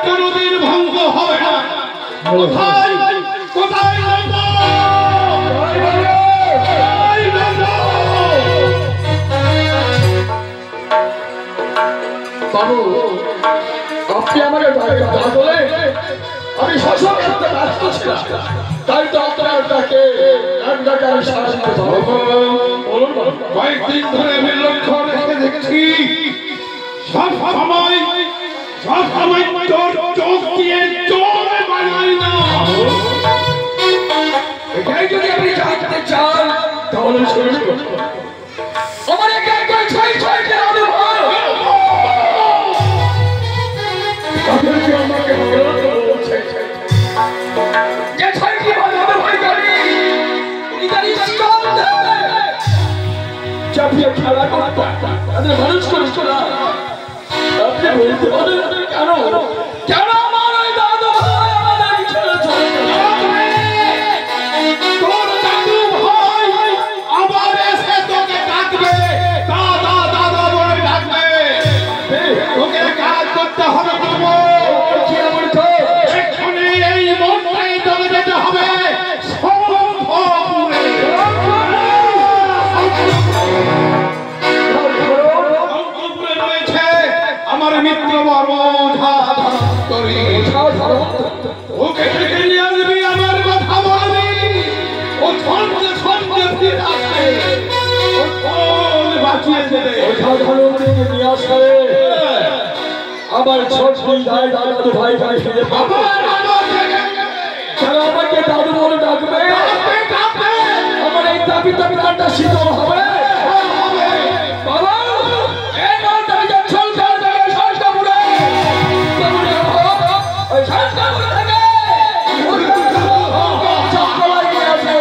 কোনদিন ভঙ্গ হবে না। কোথায় কোথায় বাবু, আপনি আমাকে বলে আমি শাসক করতে ব্যস্ত ছিলাম, তাই তো আপনার ডাকে সারা দিতে কয়েকদিন ধরে আমি লক্ষ্য রেখে দেখছি সব সময় তোর চোখ দিয়ে চোর বানাই না। এটাই যদি আপনি জানতে চান তাহলে শুনুন, আমার একে একে ছয় ছয়টা অনুভব তাদেরকে আমাকে বলছে যে ছয়টি অনুভব করি উনি তার স্কন্ধে চাপিয়ে খেলা করতা তাদের মানুষ করিস না। আপনি বলতে পারেন কেন কেন আমার ওই দাদু ভাই আমাদের ছেড়ে চলে তোর দাদু ভাই আবার এসে তোকে ডাকবে, দাদা দাদা বলে ডাকবে। তোকে কাজ করতে হবে বাবু। এক্ষুনি এই মনটাই চলে যেতে হবে শঙ্খপুরে। শঙ্খপুরে রয়েছে আমার মিত্র বর্মা করি। ওকে ডেকে নিয়ে আসবি, আমার কথা বলবি। ও সঙ্গে সঙ্গে ফিরে আসবে, ও ফোন বাঁচিয়ে দেবে। নিয়ে আসবে আমার ছোট দাদু ভাই ভাই ফিরে পাবো। আমাকে দাদু বলে ডাকবে, আমার এই দাবি দাবি কাটা শীতল হবে। বাবা এই নলটা যে ছলকার জায়গায় শঙ্খপুরে ওই শঙ্খপুরে থেকে চক্কলাই নিয়ে আসবে।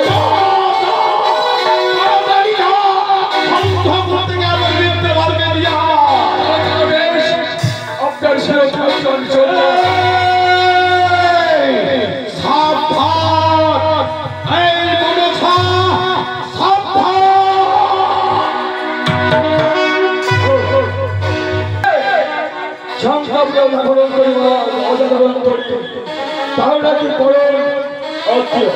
আপনার সুরক্ষা চঞ্চল তাহলে কি বড় অর্থীয়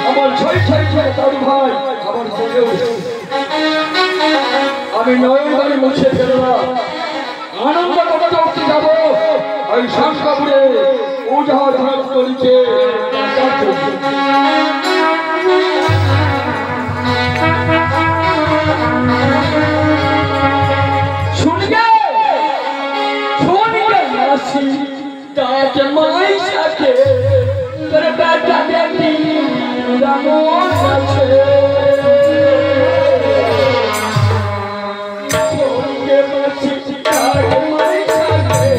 আমার ছয় ছয় ছয় দাদু ভাই আমার আমি নয়ন বাড়ি মুছে ফেললাম আনন্দ করতে উঠতে যাবো ওই শঙ্খপুরে ওঝা ধরতলিকে শুনবে আসি তাকে মাই সাথে তোর বেটা বেটি রামন আছে শুনবে মাসি তাকে মাই সাথে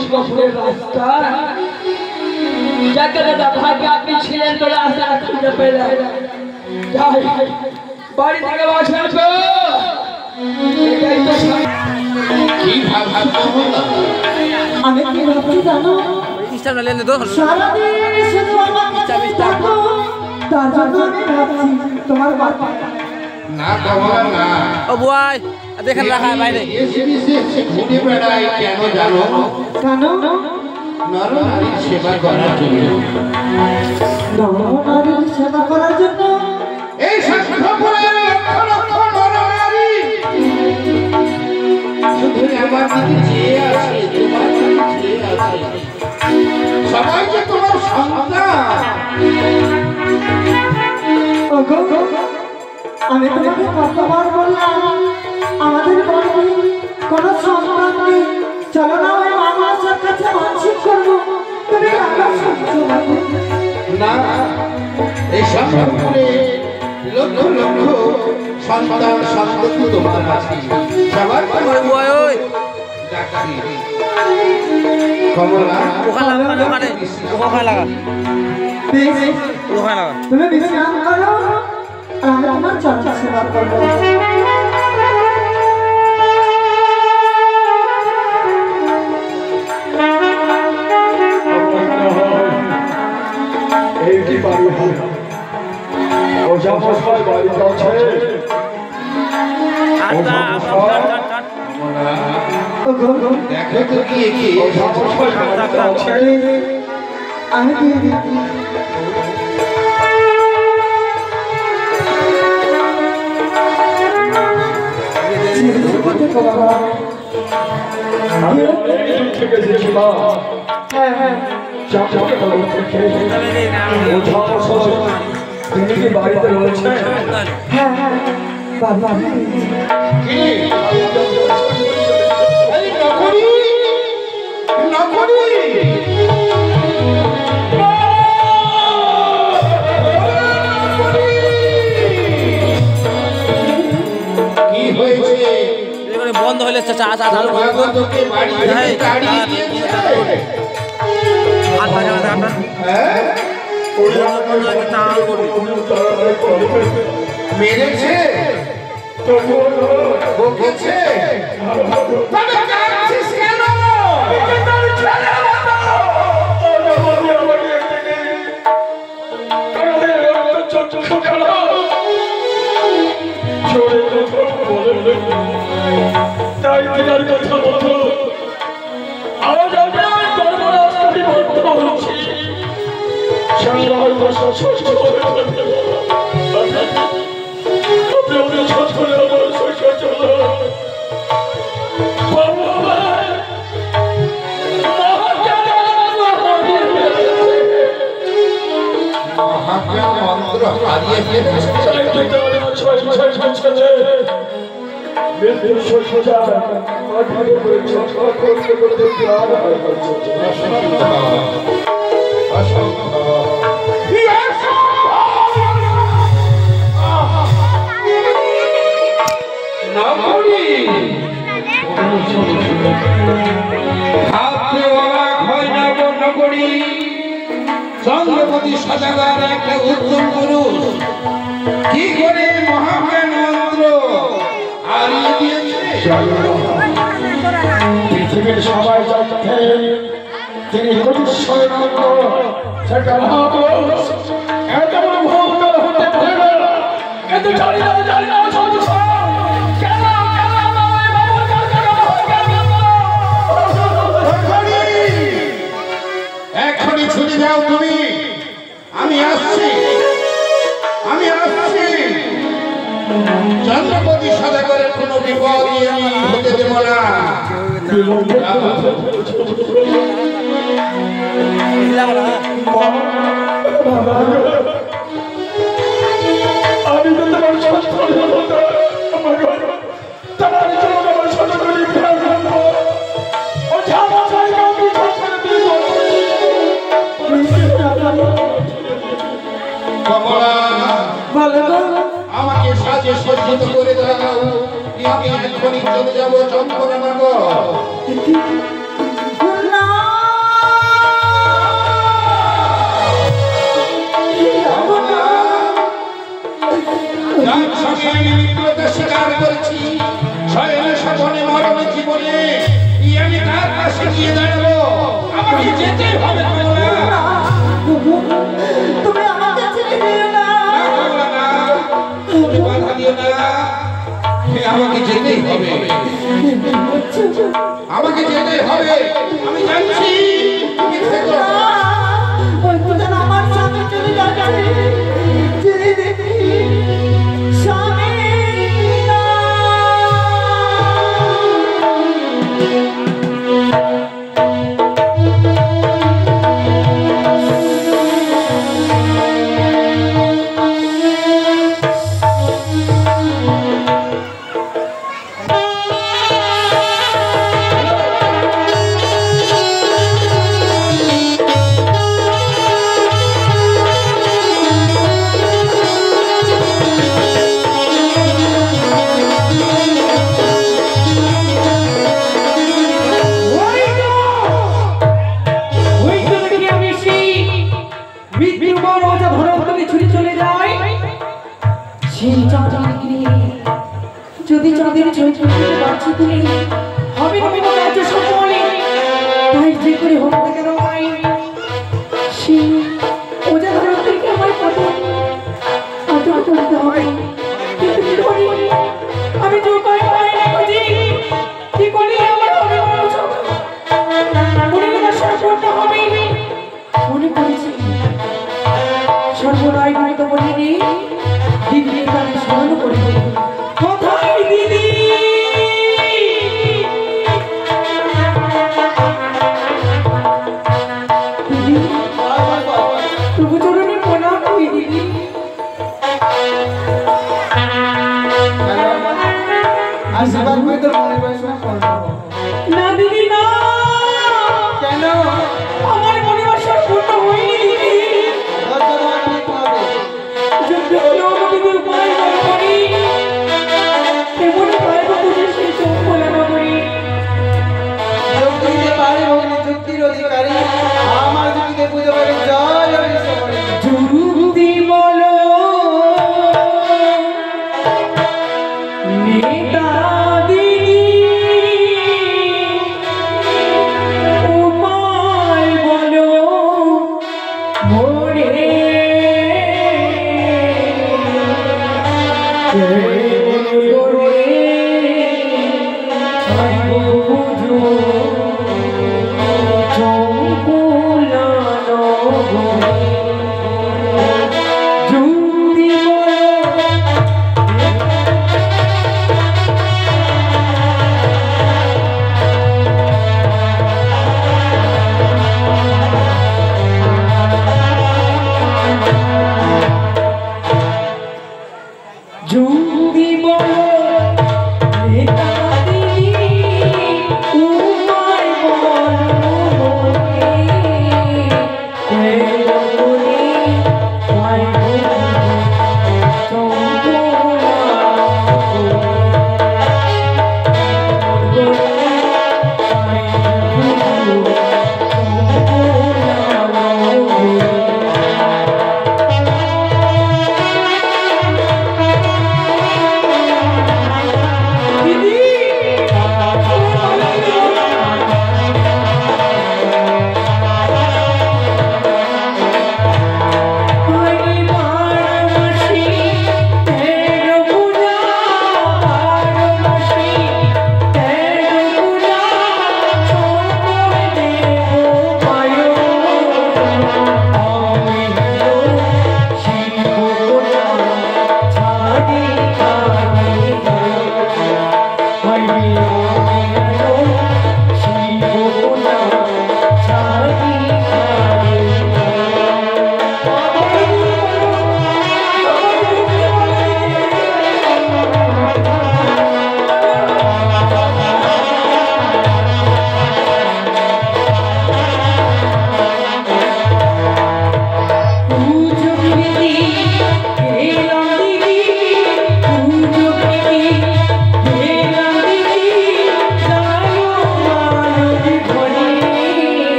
শঙ্করপুরের রাস্তা যাকে দাদা ভাগ্যে আপনি ছিলেন তো রাস্তা খুঁজে পেলেন যাই বাড়ি থেকে বাসে আসো এটাই তো কি ভাবছো আমি কি ভাবছি জানো ইস্টার না লেনে তো সারাদিন শুধু আমাকে থাকো তার জন্য আমি ভাবছি তোমার বাবা না কমলা না ও বয় দেখেন রাখা বাইরে এসবিসি ঘুরে বেড়াই কেন জানো কেন নরনারীর সেবা করার জন্য নরনারীর সেবা করার জন্য এই শঙ্করপুরের লক্ষ লক্ষ নরনারী শুধু আমার দিকে চেয়ে আছে তোমার দিকে চেয়ে আছে সবাই যে তোমার সন্তান ওগো আমি তোমাকে কতবার বললাম আমাদের বাড়িতে কোনো সন্তান নেই চলো না ওই মামার কাছে মানসিক করবো তুমি রাখা শুনছো না এই শঙ্করপুরে লক্ষ লক্ষ সন্তান সন্ততি তোমার আছে সবার ওই বয় ওই ডাকি কমলা ওখানে ওখানে লাগা বেশ ওখানে লাগা তুমি বিশ্রাম করো আর আমি তোমার চর্চা সেবা করবো এইটি বাড়ি হয় ওঝা মশাই বাড়িতে আছে আচ্ছা ওগো দেখো তো কি কি ওঝা মশাই বাড়িতে আছে আমি দিয়ে দিচ্ছি আমি অনেক থেকে এসেছি মা হ্যাঁ হ্যাঁ চাচাকে বলো থেকে ওঝা মশাই তিনি কি বাড়িতে রয়েছে হ্যাঁ হ্যাঁ বাবা কি এই নকরি নকরি কি হয়েছে বন্ধ হইলে চা চা চালু বাবা তোকে বাড়ি থেকে তাড়িয়ে দিয়েছে হাত ভাজা ভাজা আপনার হ্যাঁ চাল করবি মেরেছে বকেছে তবে কাঁদছিস কেন তাই তোমার কথা বলো আজ আমি ধর্মরাস্তাটি বন্ধ হচ্ছি সারা ভাষা ষষ্ঠ আপনি ওদের ছোট করে আমার শৈশব চলো মহাজ্ঞান মন্ত্র হারিয়ে ফেলেছে চন্দ্রপতি সদাগর একটা উত্তম পুরুষ কি করে মহাজ্ঞান মন্ত্র হারিয়ে দিয়েছে পৃথিবীর সবাই জানতে তিনি কোটিশ্বর সেটা এত বড় ভক্ত হতে পারে না এত জানি না কেন এখনই ছুটি দাও তুমি আমি আসছি চন্দ্রপতি সদাগরের কোনো বিপদ হতে দেব না আমি তো তোমার কমলা বলো আমাকে সাজে সজ্জিত করে দাও আমি এখনই চলে যাবো চম্পকনগর না সঙ্গে আমি মিত্রতা স্বীকার করছি শয়নে স্বপনে মরণে জীবনে আমি তার পাশে গিয়ে দাঁড়াবো আমাকে যেতে হবে কমলা তুমি আমাকে ছেড়ে দিও না কমলা না তুমি বাধা দিও না আমাকে যেতেই হবে আমাকে যেতেই হবে আমি জানছি তুমি থেকো ওই দুজন আমার সাথে চলে যাচ্ছে যেতে দেখি স্বামী যদি চাঁদের চৈত্র বাচ্চা তুলে হবে না কোনো কার্য সম্পন্ন তাই যে করে হোক না কেন ভাই সে ওজা ধরো থেকে আমার কত করতে হবে কিন্তু কি করি আমি যে উপায় পাই না বুঝি কি করি আমার হবে মনে করতে হবে মনে করেছি সর্বদাই আমি তো বলিনি দিদি তাকে স্মরণ করি কোথায় দিদি দিদি তবু চরণে প্রণাম করি দিদি আশীর্বাদ করে তোর মনে বাসনা না দিদি না কেন আমার মনে বাসনা পূর্ণ হয়নি দিদি যদি দিদি উপায় না করি এমন পারবো বুঝে সেই চোখ খোলা না করি যুক্তিতে পারে ভগ্নি যুক্তির অধিকারী আমার যুক্তিতে পুজো করে জয় যুক্তি বলো নেতা দিদি উপায় বলো মোরে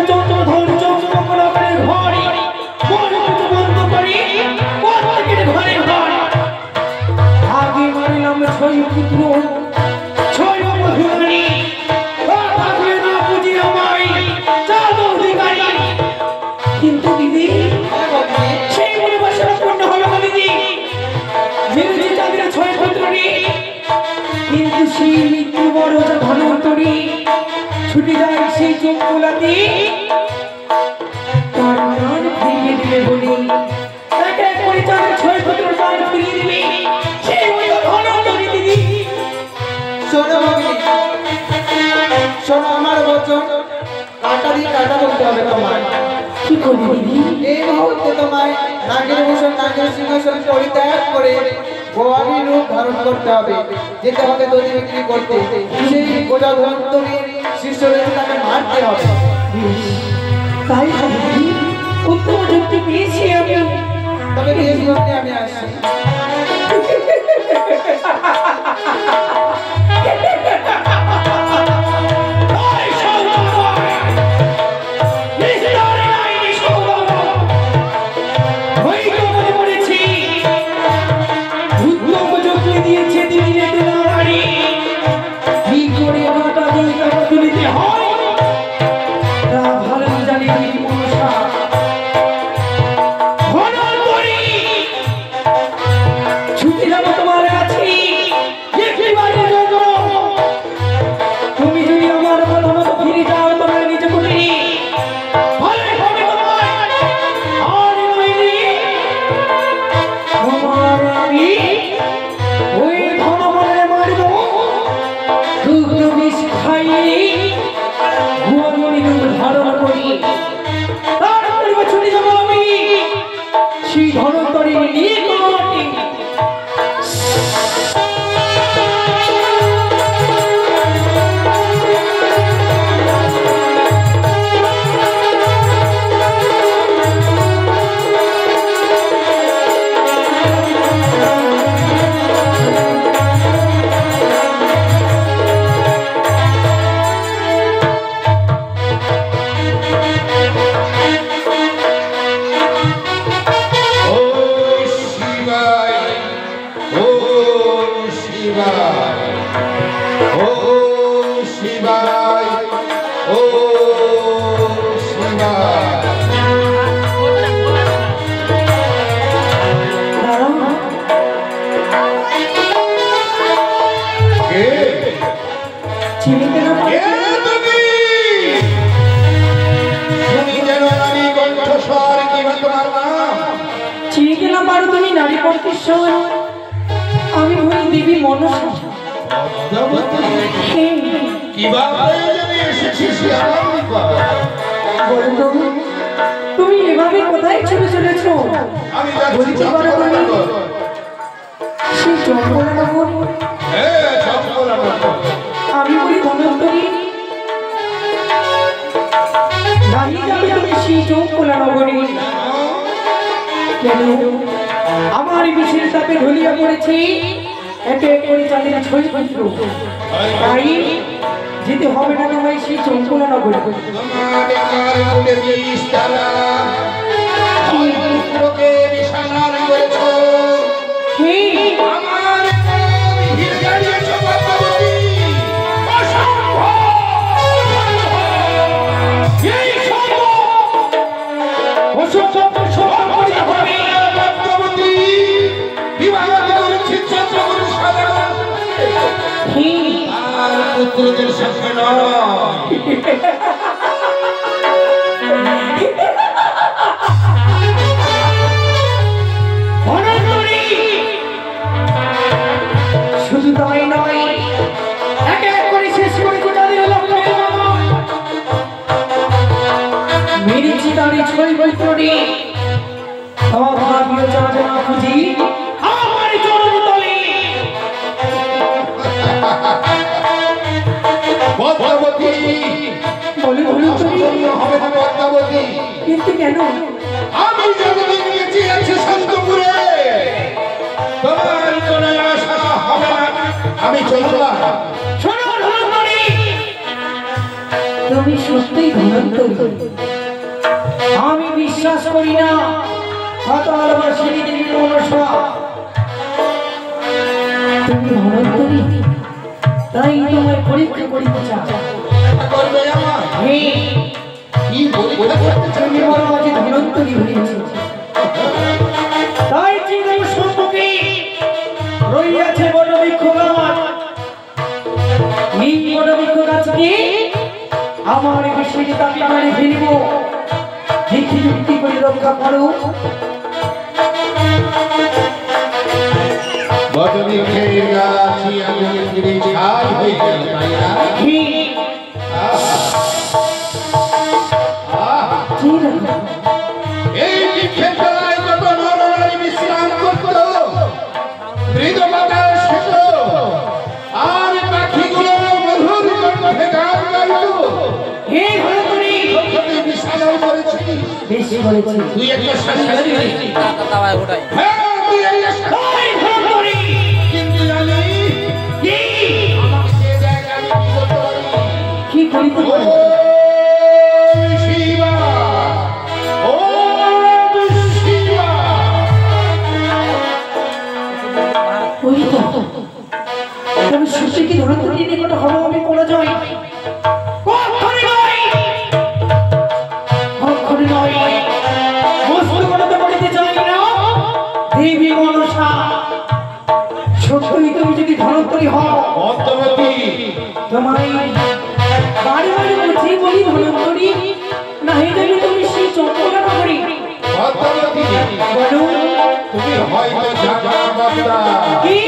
চন্দ্রধর চন্দ্রকলাপের ঘরে মন কিছু বন্ধ করি প্রত্যেকের ঘরে ঘরে আগে মারিলাম ছয় পুত্র ছয় মধুরানী থাকলে না বুঝি আমায় চাঁদ অধিকারী কিন্তু দিদি সেই মনে বাসনা পূর্ণ হলো না দিদি মেরেছে চাঁদের ছয় পুত্রী কিন্তু সেই মৃত্যু বড় ধনন্তরী ছুটে যায় সেই চোখ গোলাতে তার প্রাণ ফিরিয়ে দিলে বলি এক এক করে চাঁদের ছয় পুত্র প্রাণ ফিরিয়ে দিবে সেই মতো ধনন্তরী দিদি শোনো মামি, শোনো আমার বচন, কাটা দিয়ে কাটা বলতে হবে তোমায়। কি করবি দিদি এই মুহূর্তে তোমায় নাগের ভূষণ নাগের সিংহাসন পরিত্যাগ করে ভবানী রূপ ধারণ করতে হবে, যেতে হবে দধি বিক্রি করতে, সেই গোটা ধনন্তরীর শিষ্য রয়েছে তাকে মারতে হবে। তাই হবে দিদি উত্তম যুক্তি পেয়েছি আমি তবে বেশ বলতে আমি আসছি। চিনতে না পারো তুমি নারী কণ্ঠেশ্বর, আমি হই দেবী মনসা। তুমি এভাবে কোথায় ছুটে চলেছ? বলতে পারো তুমি সেই চম্পলানগর? আমি বলি ধনন্তরী, দাঁড়িয়ে যাবে তুমি সেই চম্পলানগরে। কেন আমার বিশেষ তাপে ঢলিয়া পড়েছি একে এক করে চাঁদের ছয় পুত্র, তাই যেতে হবে না তোমায় সেই চম্পলানগরে। পুত্রদের সঙ্গে নয়। শুধু তাই নয়, এক এক করে শেষ করে মেরেছি তারই ছয় বৈত্রী অভাবীয় যাজনা খুঁজি আমার চরণ তলে। পদ্মাবতী বলে বলুন হবে না পদ্মাবতী, কিন্তু কেন? আমি যতদিন গেছি আছে সন্তপুরে তোমার কোনো আশা হবে না, আমি চললাম। শোনো ধনন্তরী, তুমি সত্যিই ধনন্তরী। আমি বিশ্বাস করি না হতবাসিনী দেবী মনসা তুমি ধনন্তরী, তাই তোমায় পরীক্ষা করিতে চাই। করবে আমার কি পরীক্ষা করতে চাই? তুমি বড় আজ ধনন্তরী হয়েছে, তাই জীবন সম্মুখে রইয়াছে বড় বৃক্ষ গাছ। এই বড় বৃক্ষ গাছকে আমার বিশেষ দাবি মারি ফেলব, দেখি যুক্তি করে রক্ষা করো। বটবৃক্ষের গাছি আগুনে পুড়ে ছাই হয়ে গেল, তাই না? এই বৃক্ষের তলায় কত নরনারী বিশ্রাম করত, মৃদুমাতার শেষ আর পাখিগুলো মধুর কণ্ঠে গান গাইত। বিশালও করেছি, বেশি বলেছি তুই একটা সাংসারিক। ওটাই হ্যাঁ, তুই একটা সাংসারিক। কিন্তু জানি আমাকে যে জায়গায় আমি কি করতে পারি? কি করিতে পারো? ওম শিবা, ওম শিবা। ওই তো আমি সত্যি কি ধনন্তরী নিকট হব? আমি কোন যাই কখনই নয়, কখনই নয়। বস্তু করতে পারিতে চাই না দেবী মনসা। সত্যি তুমি যদি ধনন্তরী হও, পদ্মবতী, তোমায় বাড়ি বাড়ি বলছি বলি ধনন্তরী, না হে দেবী তুমি সেই চম্পলা নগরী। পদ্মবতী, বলো তুমি হয়তো জানো না বাবা, কি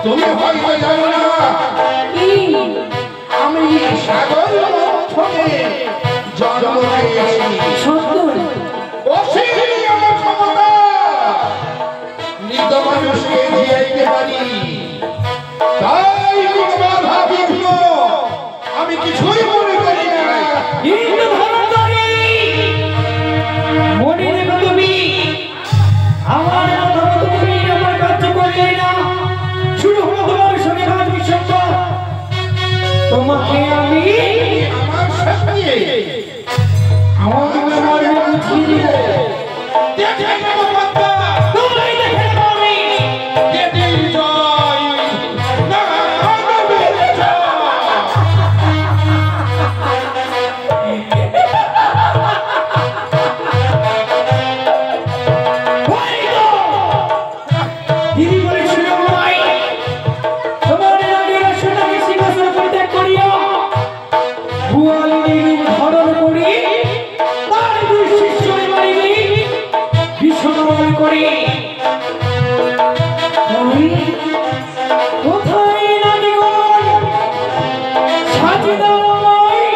তুমি হয়তো জানো না কি আমি সাগর থেকে জন্ম নিয়েছি। সত্য অসীম আমার ক্ষমতা, মৃত মানুষকে জিয়াইতে পারি। তাই কোনো বাধা বিঘ্ন আমি কিছুই মনে করি না। হিন্দু ধনন্তরী, মনে রেখো তুমি আমার কথা মতো তুমি আমার কার্য করলে না, শুরু হলো তোমার সঙ্গে ভাগ বিসম্প। তোমাকে আমি আমার সাথে আমার মর্ম বুঝিয়ে দেব। দেখে নেব বাবা, তোমায় দেখে নেব আমি। যেতে জয় না হবে জয়। ওই তো, দিদি বলেছিল আমায়, তোমার রাগের আসনে সিংহাসন পরিত্যাগ করিয়া ভুয়ালিনীর ধরণ করি, তার দুই শিষ্যরে মারিবি বিশ্বকর্মণ করি। আমি কোথায় নাগিগণ সাজি দাও আমায়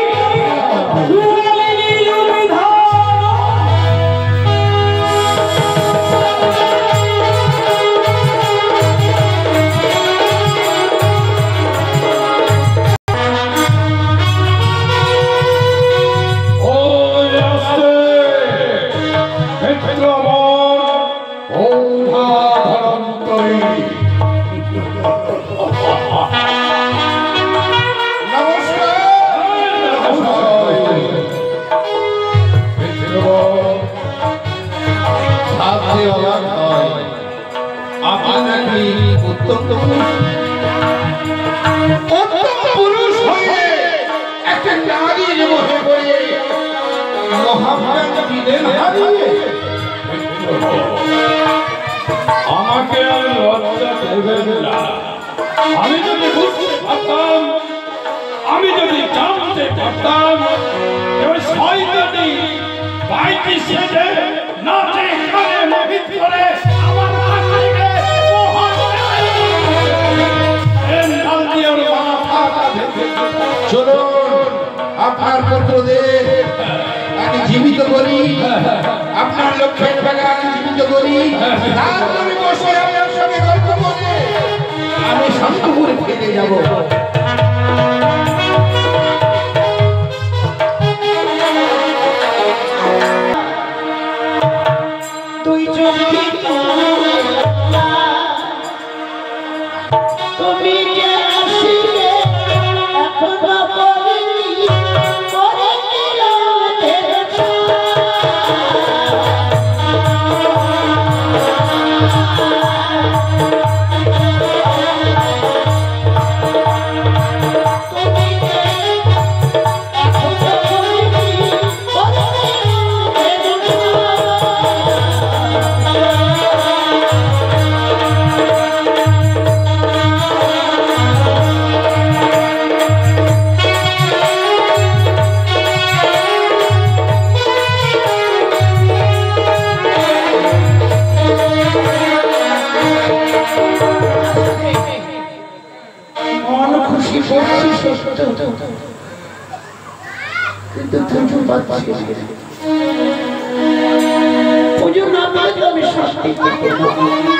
ভুয়ালিনীর বিধান। ওই আস্তে মিত্রগণ, ওঠা ধনন্তরী। নমস্কার। মিত্রগণ, ভাবতে অবাক হয়, আপনি নাকি উত্তম পুরুষ হয়ে একটা নারীর মোহে পড়ে মহাপ্রাণ দিলেন হারিয়ে। আমাকে আর লজ্জা দেবেন না। আমি যদি বুঝতে পারতাম, আমি যদি জানতে পারতাম, ওই শয়তানি বাইকে সেজে নাচে গানে মোহিত করে আমার আশাকে মোহন দেয়। এই নাল দিয়ে ওর মাথাটা ভেঙে দিল। চলুন আপনার পুত্রদের আমি জীবিত করি, আপনার লক্ষ্যের বাগান জীবিত করি, তারপরে বসে আপনার সঙ্গে গল্প করে আমি শান্তপুরে ফিরে যাব। তুই চোখে তুমি যে আসিলে এখনো বলিনি কিন্তু পুজো পাচ্ছি পুজো না পেলে তো আমি শান্তি পাবো না।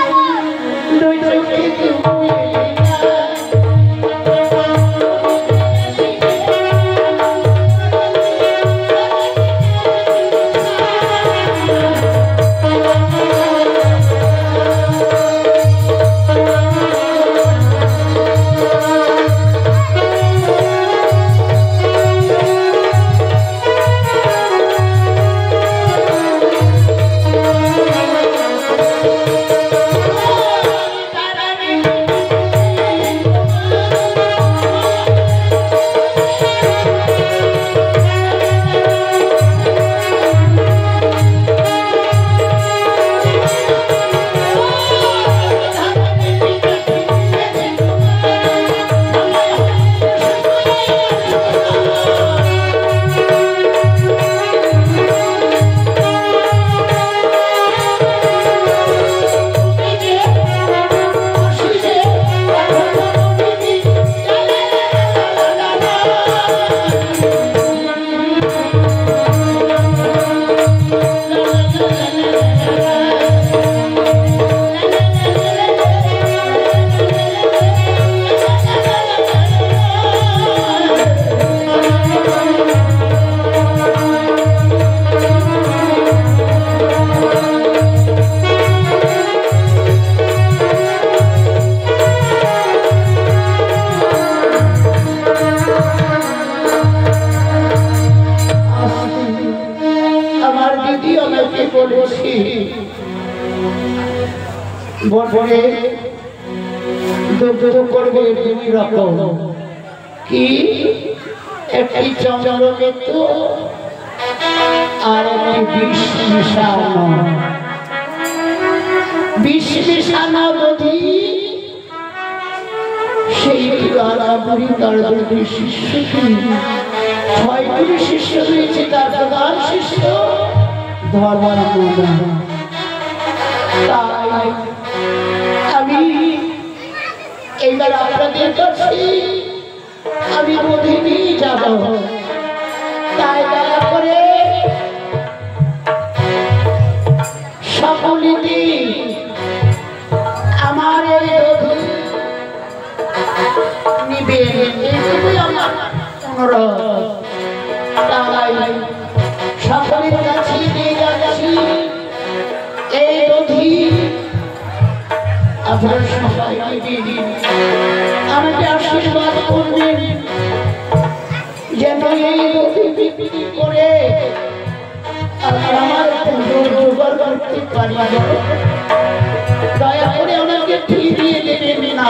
বড়ে দুধ করবে দুই রকম কি একটি চন্দ্রকেতু আর একটি বিষ মিশানো নদী সেই আলাপুরি তার দুটি শিষ্যকে 6টি শিষ্য রয়েছে তার প্রধান শিষ্য ধর্মানন্দ। তাই আমি এইবার আপনাদের কাছে আমি নদী নিয়ে যাব, তাই দয়া করে সকলেই আমার এই নদী নিবেন, এইটুকুই আমার অনুরোধ। তাই সকলের কাছে নিয়ে যাচ্ছি এই নদী। আপনারা সবাই আমাকে আশীর্বাদ করবেন যেন এই নদী বিক্রি করে আমার জোগাড় করতে পারি। দয়া করে আমাকে ফিরিয়ে দেবেন না।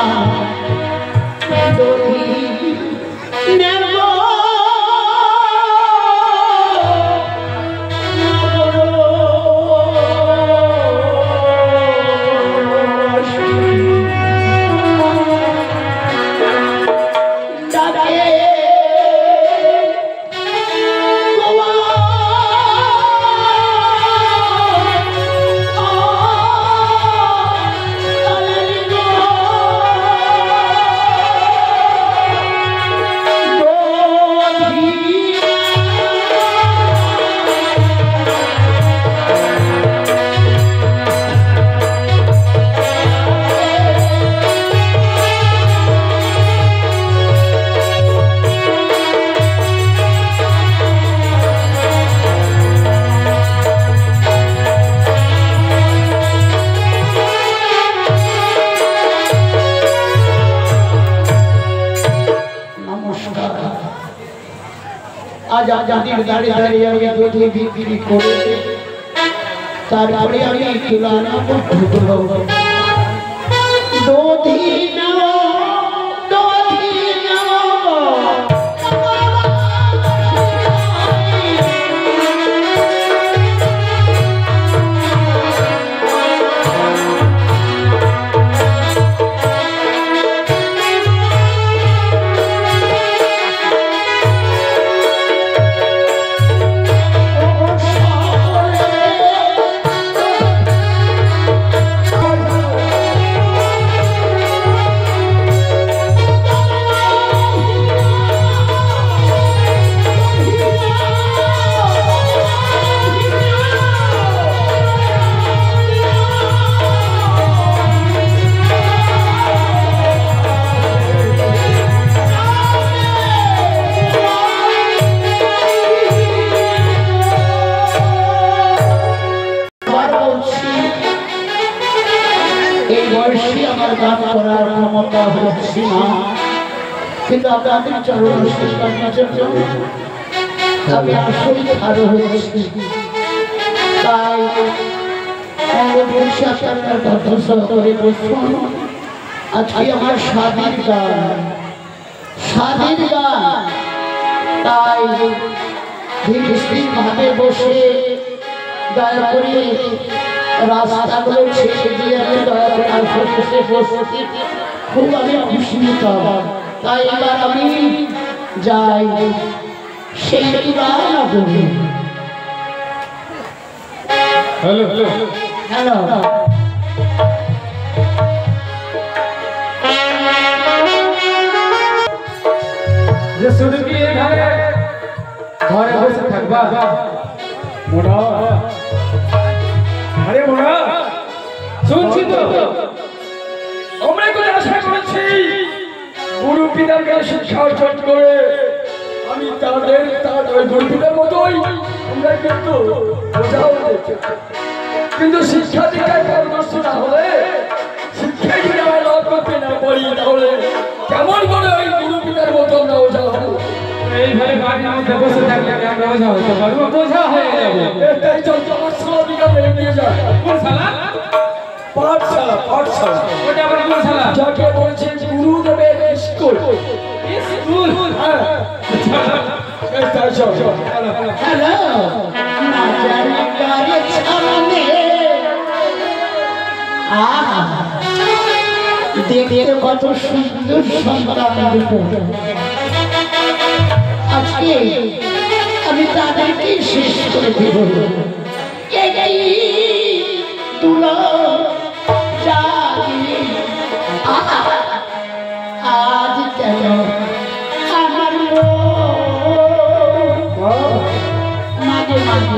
আজ আজাদির দাঁড়িয়ে দাঁড়িয়ে আমি দুধ বিক্রি করে তারপরে আমি তুলানা ঢুকবো। দেওয়া হয়েছে মা, কিন্তু আপনাদের চরণ আশীর্বাদের জন্য আমি আসলে ভালো হয়েছি। তাই আপনার কথা করে বসুন। আজকে আমার স্বাধীন গান, স্বাধীন গান। তাই ধীর ভাবে বসে দয়া করে রাস্তাগুলো ছেড়ে দিয়ে আমি দয়া করে আশেপাশে বসে খুব আমি খুশি হতাম। তাই এবার আমি যাই সেই তুলনা করি। হ্যালো হ্যালো হ্যালো যে শুধু কি এখানে ঘরে বসে থাকবা মোড়া? আরে মোড়া, শুনছি তো আমরা কোনো আশা করেছি গুরু পিতার কাছে শিক্ষা অর্জন করে আমি তাদের গুরু পিতার মতোই আমরা কিন্তু বোঝাও দেখছি, কিন্তু শিক্ষা দীক্ষায় পরামর্শ না হলে শিক্ষায় যদি আমরা লাভ করতে না পারি তাহলে কেমন করে ওই গুরু পিতার মতো আমরা ওঝা হবো? এইভাবে বাড়ির মধ্যে বসে থাকলে আমরা ওঝা হতে পারবো? বোঝা হয়ে যাবো। এটাই চলছে পাঠশালা দিকে মেরে নিয়ে যায়। কোন শালা? পাঠশালা। পাঠশালা ওটা আবার কোন শালা? যাকে বলছে গুরুদেবের স্কুল। স্কুল? হ্যাঁ। এটাই চলছে। হ্যালো নাজারিকারে সামনে আহা দেখতে কত সুন্দর সন্তান দুটো। আজকে আমি তাদেরকে শেষ করে দেব। এই তুলো জাগি আহা আজ কেন আমার মাঝে মাঝে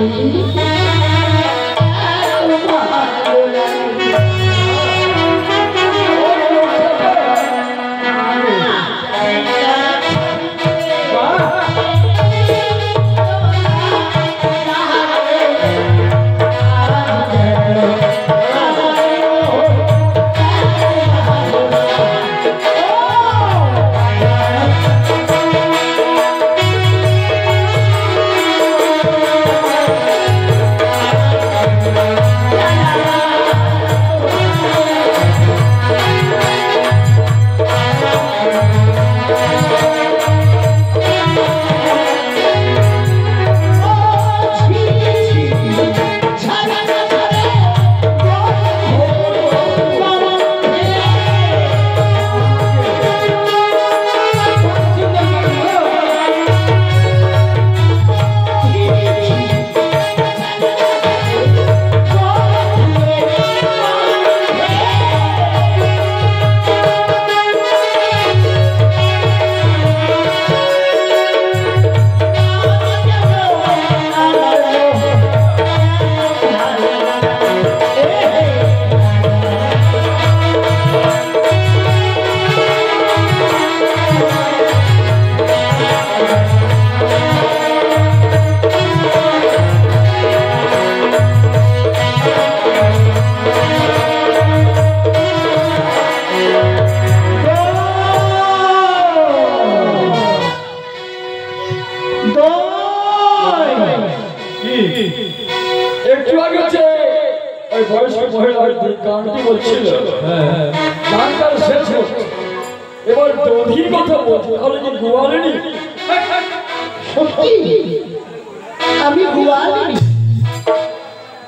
ভালো লাগে। একটু আগে হচ্ছে ওই বয়স্ক মহিলার গানটি বলছিল, গানটার শেষ হচ্ছে, এবার দধির কথা বলছে, তাহলে কি গোয়ালেনি? সত্যি আমি গোয়ালিনি,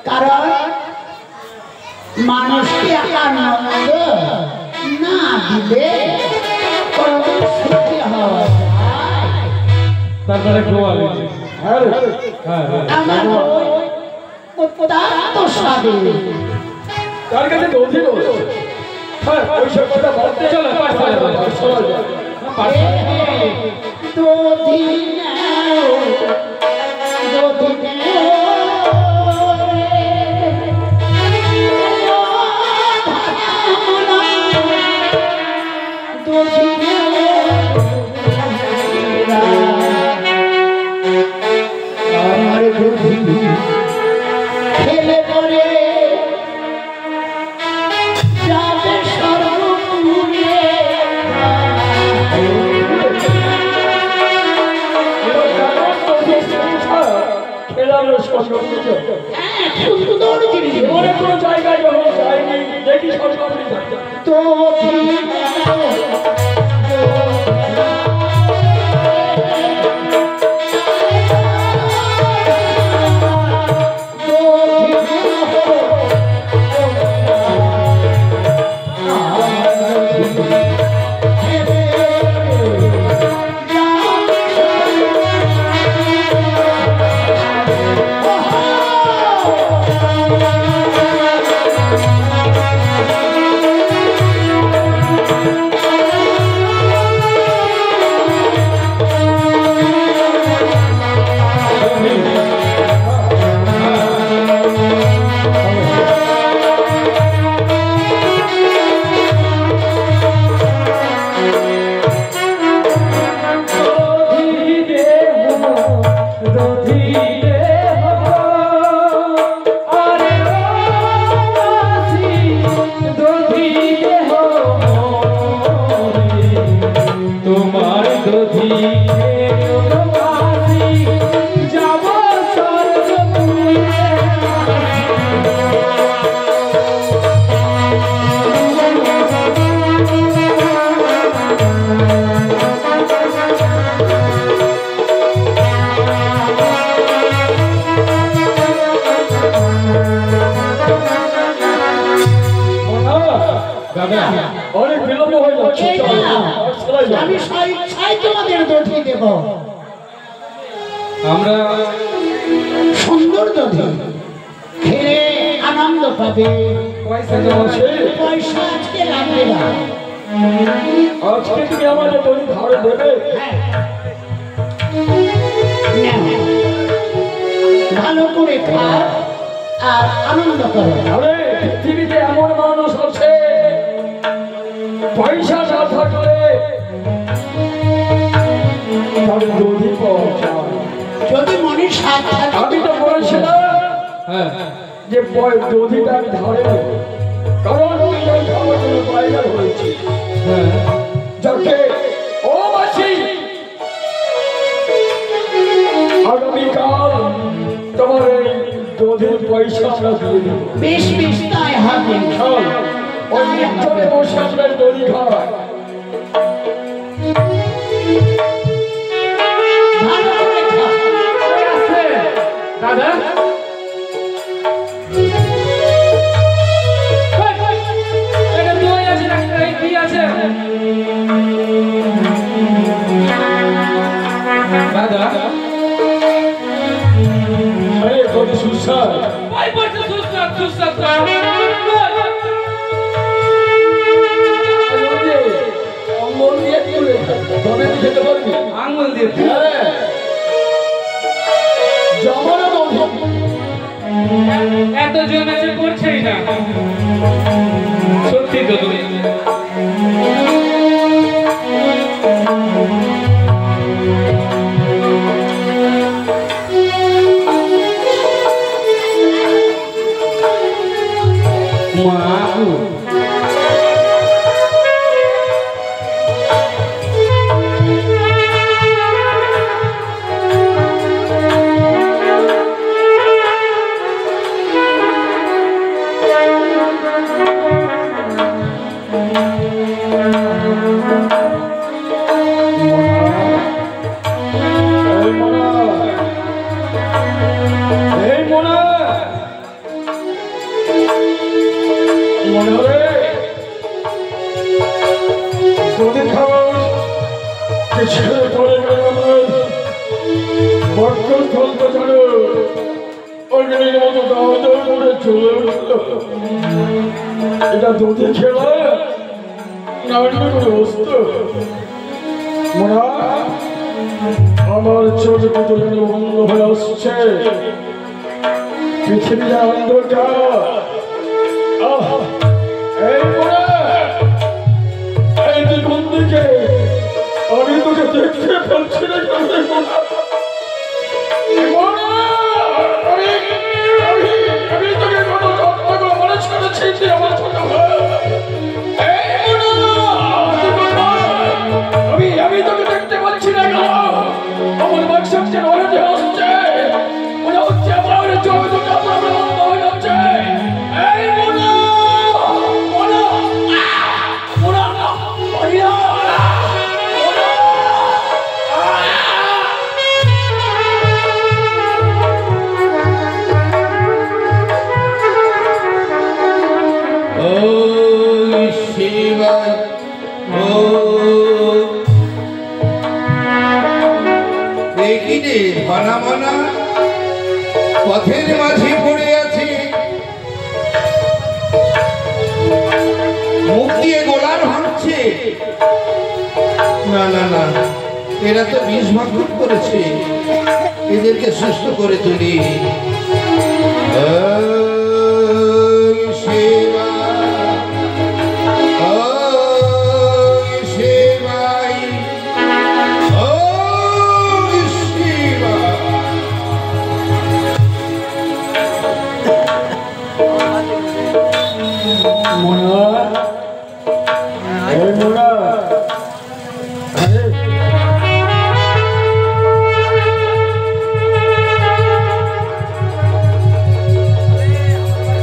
কারণ মানুষকে আনন্দ না দিলে কোনদিন সুখী হওয়া যায়। তারপরে গোয়ালিনি। আমার অত্যন্ত স্বাধীন। তার কাছে দধি বলছে, হ্যাঁ ওইসব কথা বলতে চলো খেলে পরে যাবে সর্বপুরে আমরা স্বর্ণ মন্দির হ্যাঁ সুন্দর জিনিস জীবনে কোনো জায়গায় যখন যায়নি দেখি স্বর্ণ মন্দির তো অনেক বিলম্ব হয়ে যাচ্ছে আমি স্বেচ্ছায় তোমাদের দধি দেব আমরা সুন্দর দধি খেলে আনন্দ পাবে পয়সা দেওয়া আছে পয়সা আজকে লাগবে না আজকে তুমি আমাদের দড়ি ধারে দেবে নাও। ভালো করে খাও আর আনন্দ করো আরে পৃথিবীতে এমন মানুষ আছে পয়সা না থাকলে তাদের দড়ি পাওয়া যায়। যদি মনে সাথ থাকে আমি তো বলেছিলাম হ্যাঁ যে দধিটা আমি ধারে নেব কারণ আমি ওই খাবার জন্য বাইরে হয়েছি হ্যাঁ যাকে ও মাসি আগামীকাল তোমার এই দধির পয়সা আমরা দিয়ে দেব বেশ বেশ তাই হবে চল ওই মিত্রে বসে আমরা দড়ি খাওয়াই ভালো করে খাও দাদা এটা দই আছে না কি আছে দাদা আরে কত সুস্বাদ ভাই বলছে সুস্বাদ সুস্বাদ অঙ্গল দিয়ে তুলে তবে তুই খেতে পারবি আঙ্গুল দিয়ে হ্যাঁ জমানো দধি এত জমেছে করছেই না সত্যি তো তুমি মাগো এটা দুধে খেলা আমার চোখ কতগুলো বন্ধ হয়ে আসছে পৃথিবীর অন্ধকার এই মোড়া এই দিন দিকে আমি তোকে দেখতে পাচ্ছি না আমি তোকে কত যত্ন মনে ছেড়েছি আমার ছোট আমি তোকে দেখতে পাচ্ছি না আমার বাক্সে আসছে মনে হচ্ছে পথের মাঝে পড়ে আছে, মুখ দিয়ে গোলার ভাঙছে। না না না, এরা তো বিষ ভাঙন করেছে, এদেরকে সুস্থ করে তুলি।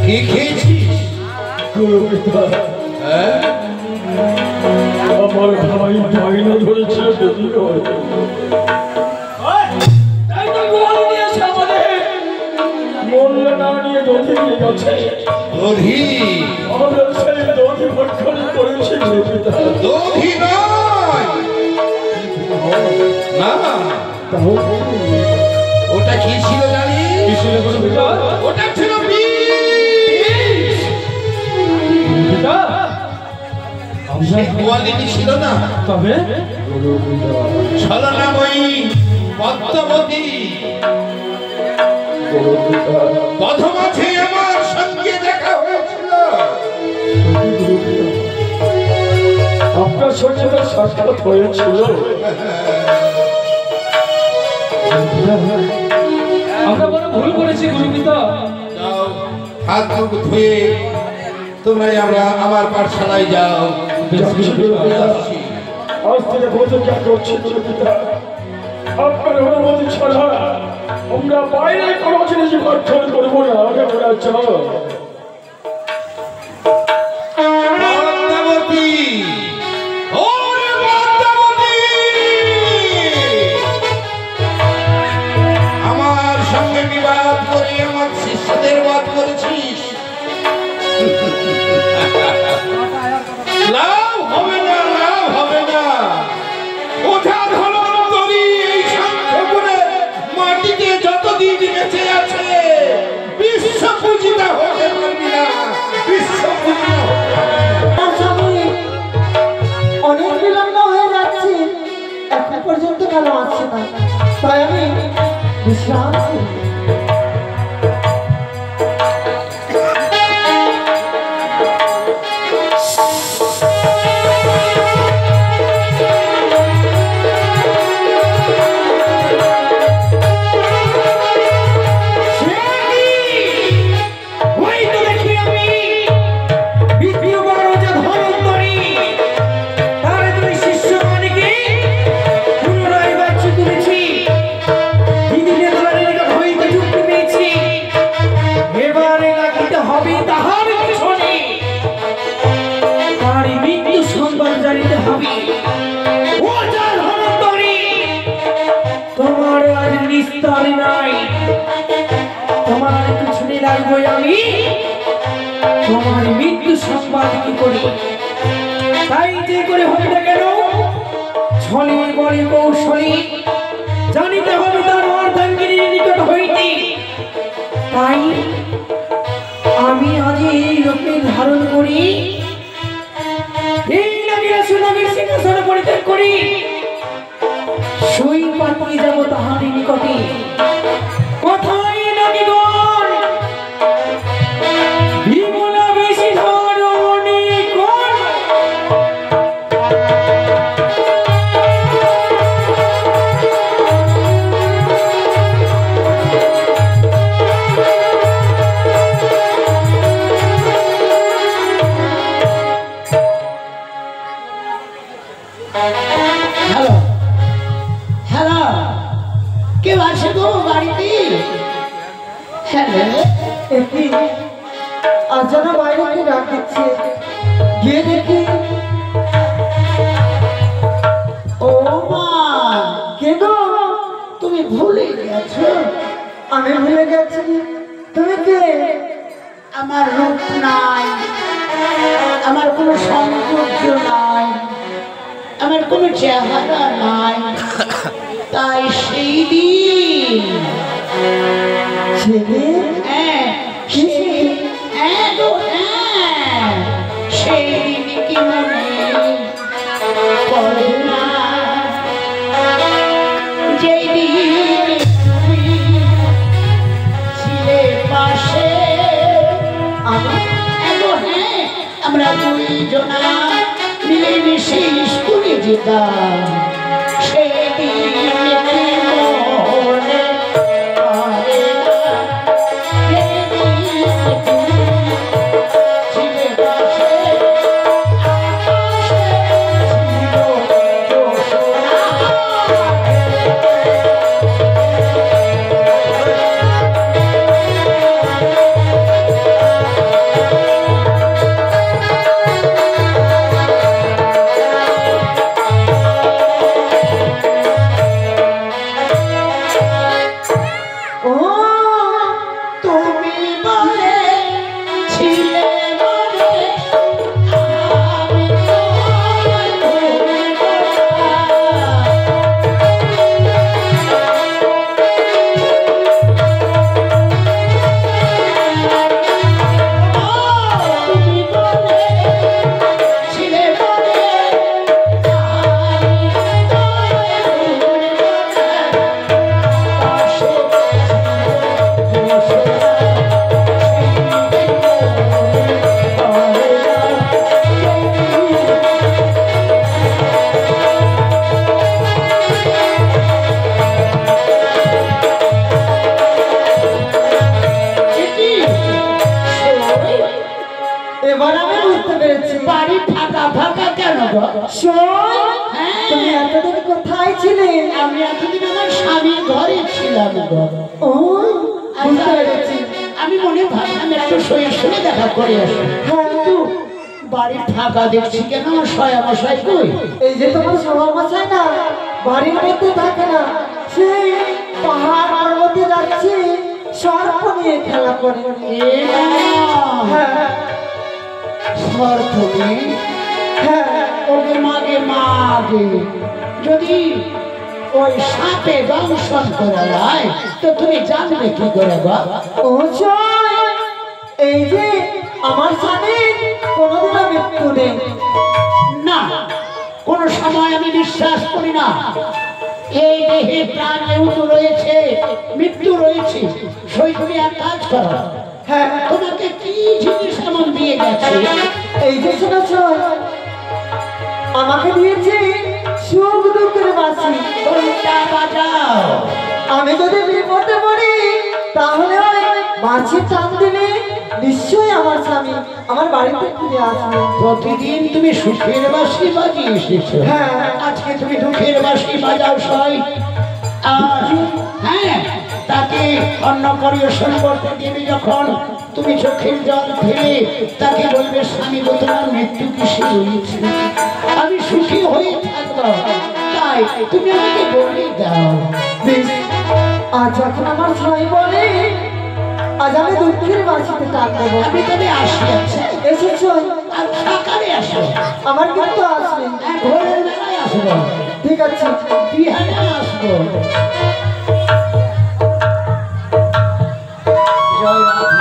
কি খেয়েছিস? আমার ভাই ডাইনো ধরেছিল যদি মূল্য না নিয়ে দধি নিয়ে গেছে। দধি? আমরা সেই দধি ভক্ষণ করেছি। দধি নয়, না ওটা কি ছিল জানিস? ওটা ছিল বিষ। গোয়ালিনী ছিল না, তবে ছলনাময়ী পদ্মাবতী পথমাঝে আমার সঙ্গে দেখা হয়েছিল। আপনার সঙ্গে তো সাক্ষাৎ হয়েছিল। আমরা বড় ভুল করেছি গুরুপিতা। যাও, হাত মুখ ধুয়ে তোমরা আমার পাঠশালায় যাও। আজ থেকে প্রতিজ্ঞা করছি গুরুপিতা, আপনার অনুমতি ছাড়া আমরা বাইরে কোনো জিনিস ভক্ষণ করবো না। আমরা চাও পদ্মাবতী, ওরে পদ্মাবতী, আমার সঙ্গে বিবাদ করে আমার শিষ্যদের বাদ করেছিস। লাভ হবে না, লাভ হবে না। ওঠা ধনন্তরী এই সাংখ্য করে মাটিতে যতদিন বেঁচে আছে বিশ্ব পূজিতা হতে পারবি না, বিশ্ব পূজিতা হতে পারবি না। অনেক বিলম্ব হয়ে যাচ্ছে, এখন পর্যন্ত কেন আসছে না? তাই আমি বিশ্রাম করি। তোমার মৃত্যু সংবাদ কি করি, তাই যে করে হবে না কেন, ছলে বলে কৌশলী জানিতে হবে তার অর্ধাঙ্গিনীর নিকট হইতে। তাই আমি আজ এই রূপে ধারণ করি, এই নগরে সুনগর সিংহাসন পরিত্যাগ করি, সই পাঠিয়ে যাব তাহারই নিকটে। কোথায় নগীগণ বিমলা বেশি ধরণী কোন, হ্যালো হ্যালো, কেউ আছে গো বাড়িতে? হ্যালো, একটি আজানা বাইরে কে ডাক দিচ্ছে, গিয়ে দেখি। ও মা, কে গো? তুমি ভুলে গেছো? আমি ভুলে গেছি, তুমি কে? আমার রূপ নাই, আমার কোনো সৌন্দর্য নাই, আমার কোনো চেহারা নাই, তাই সেই দিন সেদিন হ্যাঁ সেদিন হ্যাঁ গো হ্যাঁ সেই দিন কি মনে পড়ে না যেই দিন তুমি ছিলে পাশে আমরা দুইজনা মিলেমিশে স্কুলে যেতাম সেদিন কি মনে পড়ে না যেদিন তুমি ছিলে পাশে আকাশে ছিল জোছনা এবার আমি বুঝতে পেরেছি বাড়ি ফাঁকা ফাঁকা কেন গো? শোন হ্যাঁ। তুমি এতদিন কোথায় ছিলে? আমি এতদিন আমার স্বামীর ঘরে ছিলাম গো। ও বুঝতে পেরেছি। আমি মনে ভাবলাম একটু শুয়ে শুয়ে দেখা করে আসি হ্যাঁ তো বাড়ি ফাঁকা দেখছি কেন আমার সয়া মশাই কই এই যে তোমার সবার মশাই না বাড়ির মধ্যে থাকে না, সেই পাহাড় পর্বতে যাচ্ছে সর্প নিয়ে খেলা করে। এ মা, হ্যাঁ সর্প নেই? হ্যাঁ ওকে মাগে মাগে যদি ওই সাপে দংশন করে যায় তো তুমি জানবে কি করে গো? ও জয়, এই যে আমার স্বামী কোনোদিনও মৃত্যু নেই। না, কোন সময় আমি বিশ্বাস করি না। এই দেহে প্রাণ মৃত্যু রয়েছে, মৃত্যু রয়েছে। সেই তুমি এক কাজ করো, হ্যাঁ তোমাকে কি জিনিস এমন দিয়ে গেছে? এই যে শুনেছ আমাকে দিয়েছে সুখ দুঃখের বাসি। ঘন্টা বাজাও। আমি যদি বিপদে পড়ি তাহলে ওই মাছের টান দিলে নিশ্চয়ই আমার স্বামী আমার বাড়িতে ফিরে আসবে। প্রতিদিন তুমি সুখের বাঁশি বাজিয়ে এসেছো, হ্যাঁ। আজকে তুমি দুঃখের বাঁশি বাজাও সই। আর হ্যাঁ, তাকে অন্ন পরিবেশন করতে দেবে যখন তুমি চোখের জল ফেলে তাকে বলবে স্বামী গো তোমার মৃত্যু কিসে রয়েছে, আমি সুখী হয়ে থাকবো, তাই তুমি আমাকে বলে দাও। বেশ, আর যখন আমার স্বামী বলে আজ আমি দুঃখের বাসিতে টান দেবো। আমি তবে আসি। আচ্ছা, এসেছ? আর সকালে আসো। আমার কিন্তু আসবে। হ্যাঁ, ভোরের বেলায় আসবো, ঠিক আছে। বিহানে আসবো। জয় রাধে।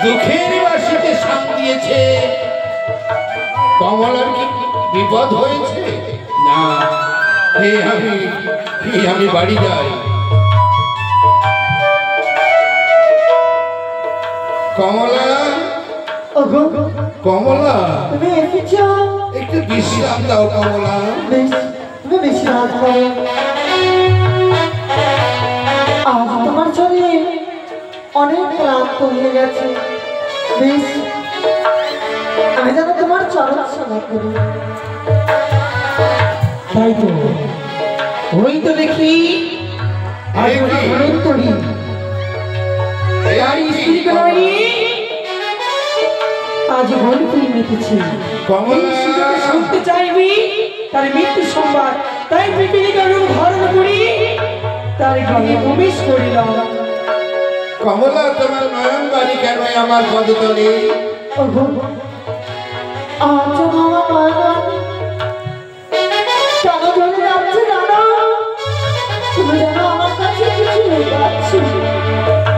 দুঃখের বাসিতে সান দিয়েছে, কমলার কি বিপদ হয়েছে? না, আমি বাড়ি যাই। কমলা, ওগো কমলা, তুমি এসেছ? একটু বিশ্রাম দাও কমলা। বেশ, তুমি বেশি রাত করো। আজ তোমার শরীর অনেক ক্লান্ত হয়ে গেছে। বেশ, আমি যেন তোমার চরণ সেবা করি। তাই তো, ওই তো দেখি এই কি? তরি এই স্ত্রী কি? করি আজ ঘরে তুই মেতেছি। কমলা, শুনতে চাইবি তার মৃত্যু সংবাদ, তাই পিপিলিকার রূপ ধারণ করি তার গৃহে প্রবেশ করিলাম। কমলা, তোমার নয়ন বাড়ি কেন আমার পদতলে? ওগো, আজ আমার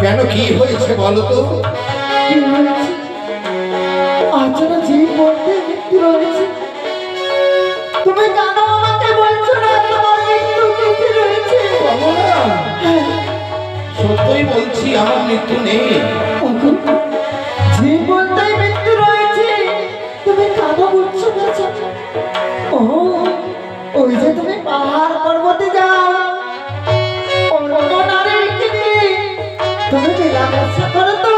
কেন কি হয়েছে বলো তো? কি হয়েছে? আজ না জীব বলতে মৃত্যু রয়েছে। তুমি কেন আমাকে বলছো না তোমার মৃত্যু কি রয়েছে? কমলা, সত্যই বলছি আমার মৃত্যু নেই। জীব বলতেই মৃত্যু রয়েছে, তুমি কেন বলছো না? ও, ওই যে তুমি পাহাড় পর্বতে যাও, অন্য নারীকে নিয়ে তুমি মেলামেশা করো তো,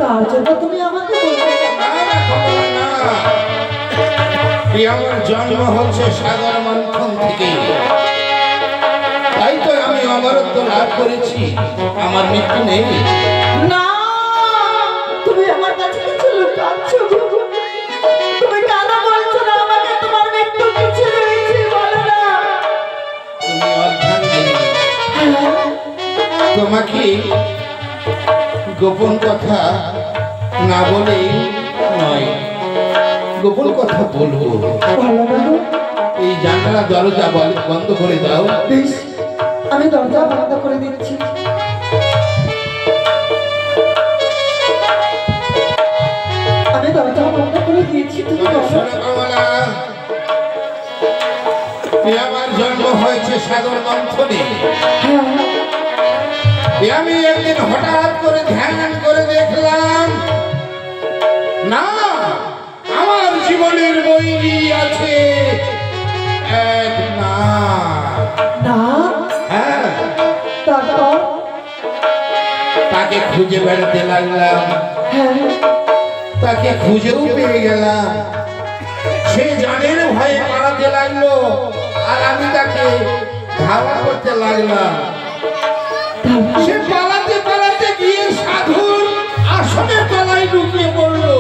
তার জন্য তুমি আমাকে বলবে না? না, না, কমলা, না। এই আমার জন্ম হচ্ছে সাগর মন্থন থেকে, তাই তো আমি অমরত্ব লাভ করেছি। আমার মৃত্যু নেই। না, তুমি আমার কাছে কিছু লুকাচ্ছ। তুমি কেন বলছো না আমাকে তোমার মৃত্যু কিছু রয়েছে? বলো না। তুমি অর্ধাঙ্গিনী, তোমাকে গোপন কথা না বলে নয়, গোপন কথা বলবো। ভালো না গো? এই জানালা দরজা বন্ধ করে দাও। বেশ, আমি দরজা বন্ধ করে দিচ্ছি। আমি দরজা বন্ধ করে দিয়েছি, তুমি বলো। শোনো কমলা, এ আমার জন্ম হয়েছে সাগর মন্থনে। এ আমি একদিন হঠাৎ করে ধ্যান করে দেখলাম, না, আমার জীবনের বৈরী আছে এক না। না, হ্যাঁ, তারপর? তাকে খুঁজে বেড়াতে লাগলাম, হ্যাঁ, তাকে খুঁজেও পেয়ে গেলাম। সে জানের ভয়ে পালাতে লাগলো, আর আমি তাকে ধাওয়া করতে লাগলাম। সে পালাতে পালাতে গিয়ে সাধুর আসনের তলায় ঢুকিয়ে পড়লো।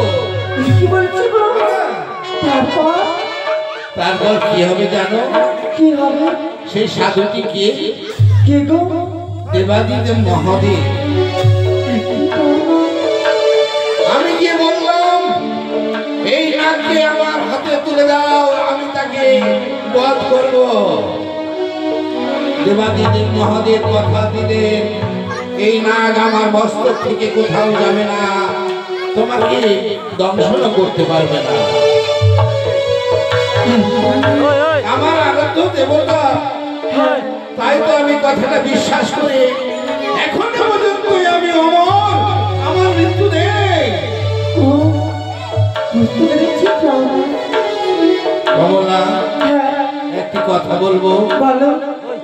কি বলছো গো? তারপর? তারপর কি হবে জানো? কি হবে? সেই সাধুটি কে? কে গো? দেবাদিদেব মহাদেব। আমি গিয়ে বললাম, এই নাগকে আমার হাতে তুলে দাও, আমি তাকে বধ করব। দেবাদিদেব মহাদেব কথা দিলেন, এই নাগ আমার মস্তক থেকে কোথাও যাবে না, তোমাকে দংশন করতে পারবে না। আমার আরাধ্য দেবতা, তাই তো আমি কথাটা বিশ্বাস করে এখনো পর্যন্ত আমি অমর, আমার মৃত্যু নেই। ও, বুঝতে পেরেছি প্রাণ। কমলা, হ্যাঁ, একটি কথা বলবো। বলো।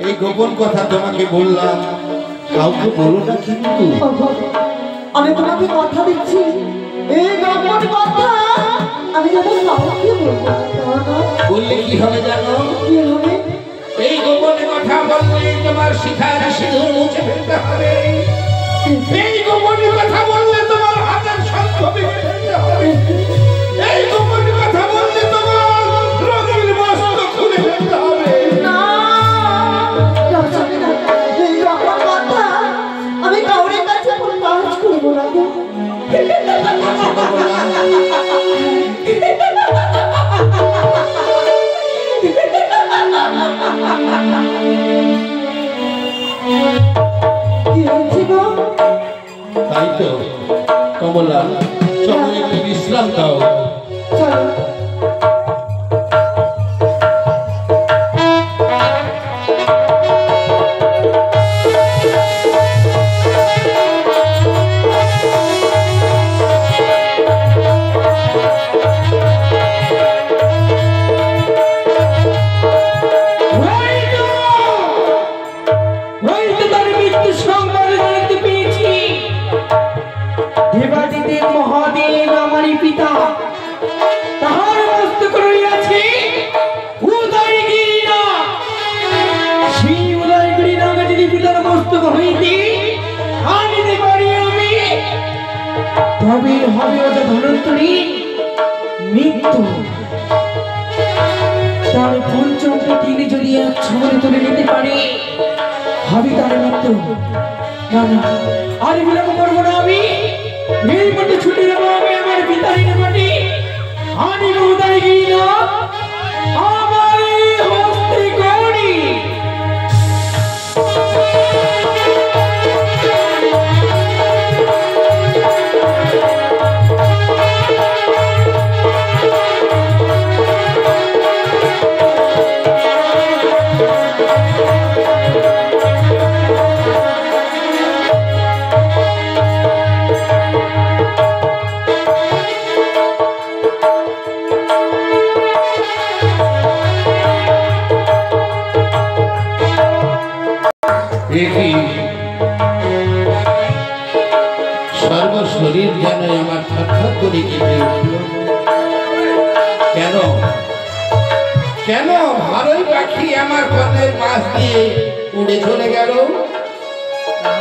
এই গোপন কথা তোমাকে বললাম, কাউকে বলো না কিন্তু। ওগো, আমি তোমাকে কথা দিচ্ছি, এই গোপন কথা আমি যেন কাউকে বলবো না। বললে কি হবে জানো? কি হবে? এই গোপন কথা বললে তোমার শিখার সিঁদুর মুছে ফেলতে হবে। এই গোপন কথা বললে তোমার হাতের শঙ্খ ভেঙে ফেলতে হবে। এই গোপন কথা বললে তোমার রোগীর বস্ত্র খুলে ফেলতে হবে। না, রচনা, এই গোপন কথা আমি কাউরের কাছে প্রকাশ করবো না গো। কি হয়েছে গো? তাই তো কমলা, চলো একটু বিশ্রাম দাও। চলো। দেবাদিদেব মহাদেব আমারই পিতা, তাহার মস্তক রইয়াছে উদয়গিরি নাগ। সেই উদয়গিরি নাগে যদি পিতার মস্তক হইতে আনিতে পারি আমি, তবে হবে ওটা ধনন্তরী মৃত্যু। তার পঞ্চমটা তিনি যদি এক সময় তুলে নিতে পারে, হবে তার মৃত্যু। না না, আর বিলম্ব করবো না আমি, এই মধ্যে ছুটে যাবো আমি আমার পিতার নিকটে। আমি উদয়গিরি নাগ আমার হস্তে গৌরী। সর্বশরীর যেন আমার থরথর করে কেঁপে উঠল। কেন কেন ভালোই পাখি আমার পথের পাশ দিয়ে উড়ে চলে গেল? না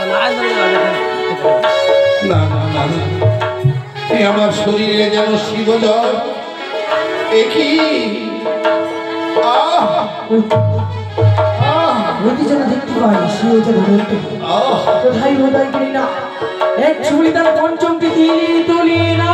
না না, আমার শরীরে যেন শিবজ্বর। একই যেন দেখতে পাই সে কোথায় বোধহয় করি না এক ছুরি তার পঞ্চমকে তুলি না।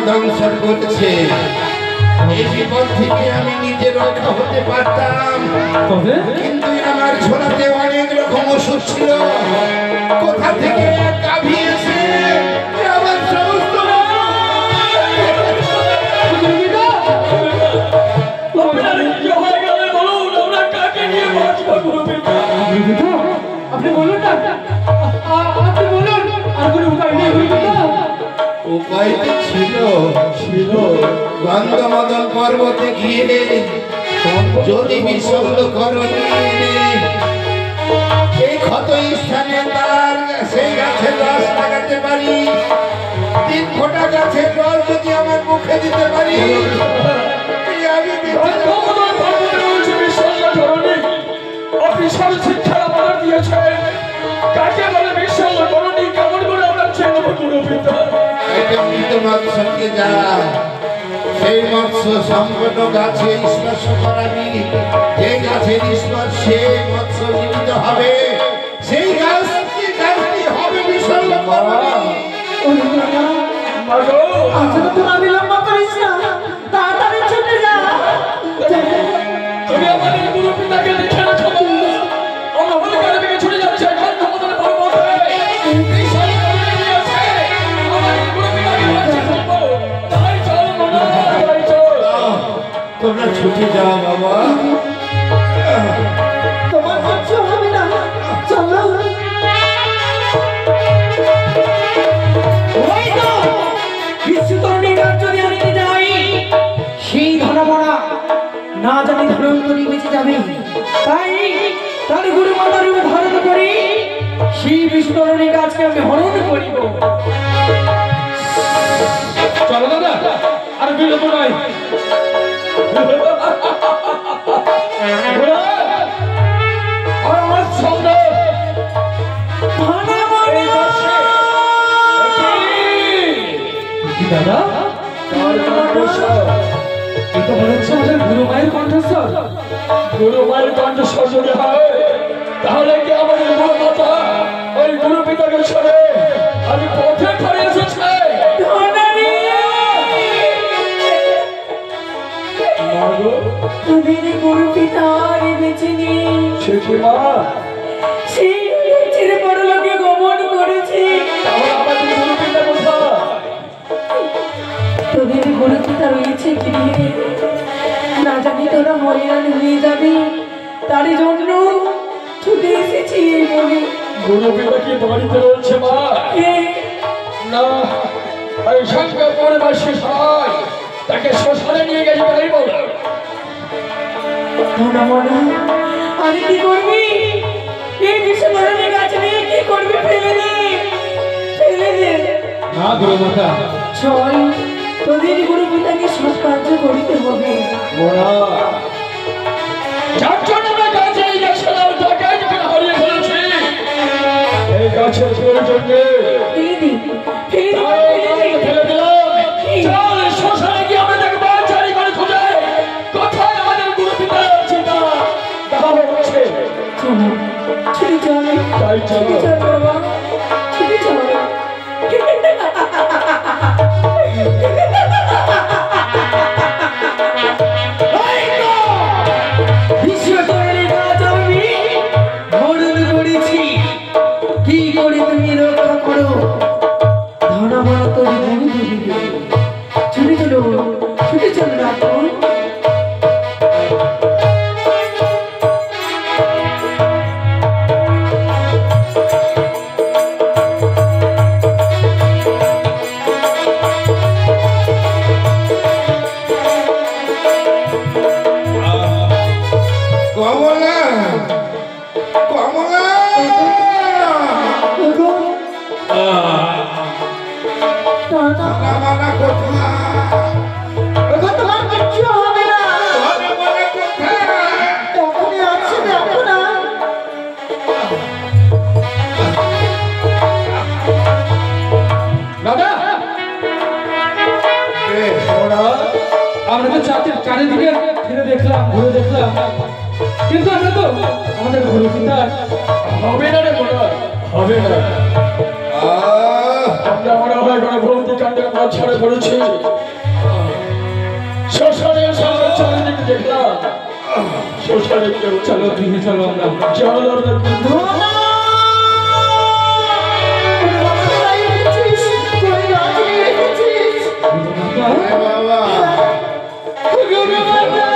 ধ্বংসন করছে এই বিপদ থেকে আমি নিজে রক্ষা হতে পারতাম, কিন্তু আমার ছোড়াতে অনেক রকম ওষুধ ছিল। কোথা থেকে গাভী এসে আমার সমস্ত আপনি বলুন না, আপনি বলুন আর কোনো উপায় নেই। উপায় ছিল গন্ধমদন পর্বতে গিয়ে যদি বিষণ্ণ করণী এই ক্ষত স্থানে তার সেই গাছের রস লাগাতে পারি, 3 ফোঁটা গাছের রস যদি আমার মুখে দিতে পারি আমি আপনি সব শিক্ষা আমাদের দিয়েছেন, কাকে বলে বিশ্বাস করণী, কেমন করে আমরা চেনব করব? এটা মৃত মৎস্যকে যা সেই মৎস্য সংকট গাছে স্পর্শ করাবি, যে গাছের স্পর্শে মৎস্য জীবিত হবে, সেই গাছটি হবে বিসর্গ করবি। আচ্ছা তো তোরা বিলম্ব করিস না, তাড়াতাড়ি ছুটে যা। তুমি আমাদের গুরু পিতাকে দেখে রাখো, আমরা হলে কারে থেকে ছুটে যাচ্ছি এখন আমাদের পরবর্তী এই সারি করে নিয়েছে আমাদের গুরু পিতাকে বাঁচিয়ে ফেলবো। তাই চল মনা, তাই চল। তোমরা ছুটে যাও বাবা। তোমার কিচ্ছু হবে না, চলো। ওই তো বিশ্বতরণীর গাছ যদি আনতে যাই, সেই ধনমরা না জানি ধনন্তরী বেঁচে যাবে। তাই গুরু মাতার রূপ ধারণ করি, সেই বিশ্বতরণীর গাছকে আমি হরণ করিব। চলো দাদা, আর বিলম্ব নয়। আর আমার সঙ্গে দাদা এটা মনে হচ্ছে আমাদের গুরু মায়ের কণ্ঠস্বর। গুরু মায়ের কণ্ঠস্বর যদি হয় তাহলে কি আমাদের গুরু মাতা ওই গুরু পিতাকে ছেড়ে আমি পথে ফিরে এসেছে। তোদের গুরু পিতা আর বেঁচে নেই, সে কি মা? সেই ছেড়ে পরলোকে গমন করেছে। তাহলে আমাদের গুরু পিতা কোথায়? তোদের গুরু পিতা রয়েছে গৃহে, না জানি তোরা হরিয়ান হয়ে যাবি, তার জন্য ছুটে এসেছি এই বনে। গুরু পিতা কি বাড়িতে রয়েছে মা? না, ওই শঙ্কর পরিবাসী সবাই তাকে শ্মশানে নিয়ে গেছে তাই বলো। ধনমনা, আরে কি করবি? এই বিশ্বতরণী গাছ নিয়ে কি করবি? ফেলে দে, ফেলে দে। না গুরু মাতা, চল, তোদের গুরু পিতাকে সৎ কার্য করিতে হবে। যার জন্য আমরা গাছে এই গেছিলাম তাকে যেখানে হারিয়ে ফেলেছি, এই গাছের প্রয়োজনে ফেলে দি, ফেলে দি, ফেলে দি। ফেলে দিলাম। চল শ্মশানে গিয়ে আমরা দেখবো চারি করে খুঁজে কোথায় আমাদের গুরু পিতা আছে তা দেখা হচ্ছে। চলো, ছুটে চল, তাই চলো। ছুটে চল বাবা, ছুটে চল। বিশ্বতরণী গাছ আমি হরণ করেছি, কি করে তুমি রক্ষা করো? ধনমনা তোর গুরু দেবীকে। ছুটে চলো, ছুটে চলো রাখুন। কমলা, কমলা, ধনমনা কোথায়? তোমার কিচ্ছু হবে না, ধনমনা কোথায়? এখনই আছে, দেখো না। দাদা আমরা তো চারিদিকে ফিরে দেখলাম, ঘুরে দেখলাম, কিন্তু আমরা তো আমাদের গুরু পিতা হবে না রে মনে হবে না। আমরা মনে হয় কোনো ভৌতিক কাণ্ডের মাঝখানে পড়েছি। শ্মশানে সামনে চারিদিকে দেখলাম, শ্মশানে কেউ চলো, গৃহে চলো, আমরা চলো। ধনা! ওরে বাবা, কোথায় রেখেছিস? তুই গাছ নিয়ে রেখেছিস? বাবা, গুরু মাতা!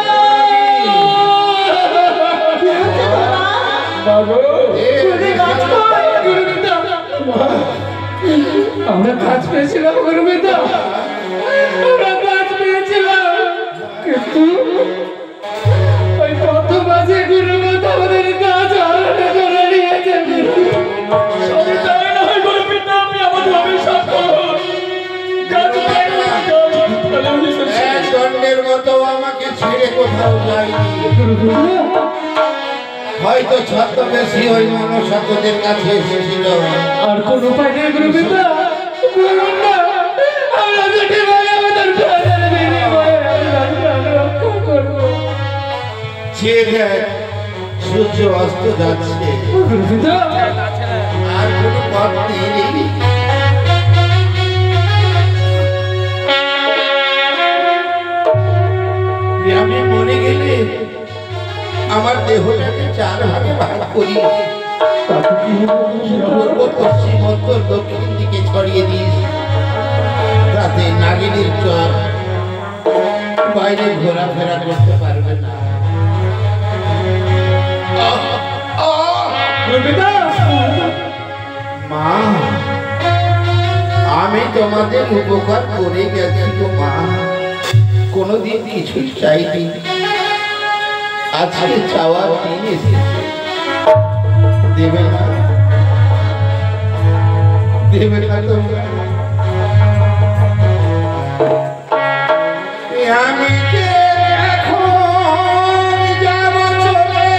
কি হচ্ছে ধনা? তোদের গাছ কই? গুরু পিতা! আমরা কাজ পেয়েছিলাম গুরু পিতা, আমরা কাজ পেয়েছিলাম, কিন্তু ওই কত বাজে গুরু পিতা আমাদের কাজ আলাদা করে নিয়েছে। সবই তাই নয় গুরু পিতা, আপনি আমাদের অভিশাপ করুন। কাজ পাইলে কাজ ফেলে দিয়েছে। এক দণ্ডের মতো আমাকে ছেড়ে কোথাও যায়নি। হয়তো ছদ্মবেশী ওই মনসা তোদের কাছে এসেছিল। আর কোন উপায় নেই গুরু পিতা, করুন না, আমরা দুটি ভাই আমাদের প্রাণের বিনিময়ে আপনার প্রাণ রক্ষা করবো। যে দেখ সূর্য অস্ত যাচ্ছে, গুরুপিতা, আর কোনো পথ নেই। আমি মরে গেলে আমার দেহটাকে 4 ভাগে ভাগ করি, পূর্ব পশ্চিম উত্তর দক্ষিণ দিকে ছড়িয়ে দিস, তাতে নাগিনীর চর বাইরে ঘোরাফেরা করতে পারবে না। গুরুপিতা, মা, আমি তোমাদের উপকার করে গেছি গো মা, কোনোদিন কিছু চাইনি, আজকে চাওয়ার দিন এসেছে। দেবে না, দেবে না তোমরা? আমি যে এখন যাব চলে,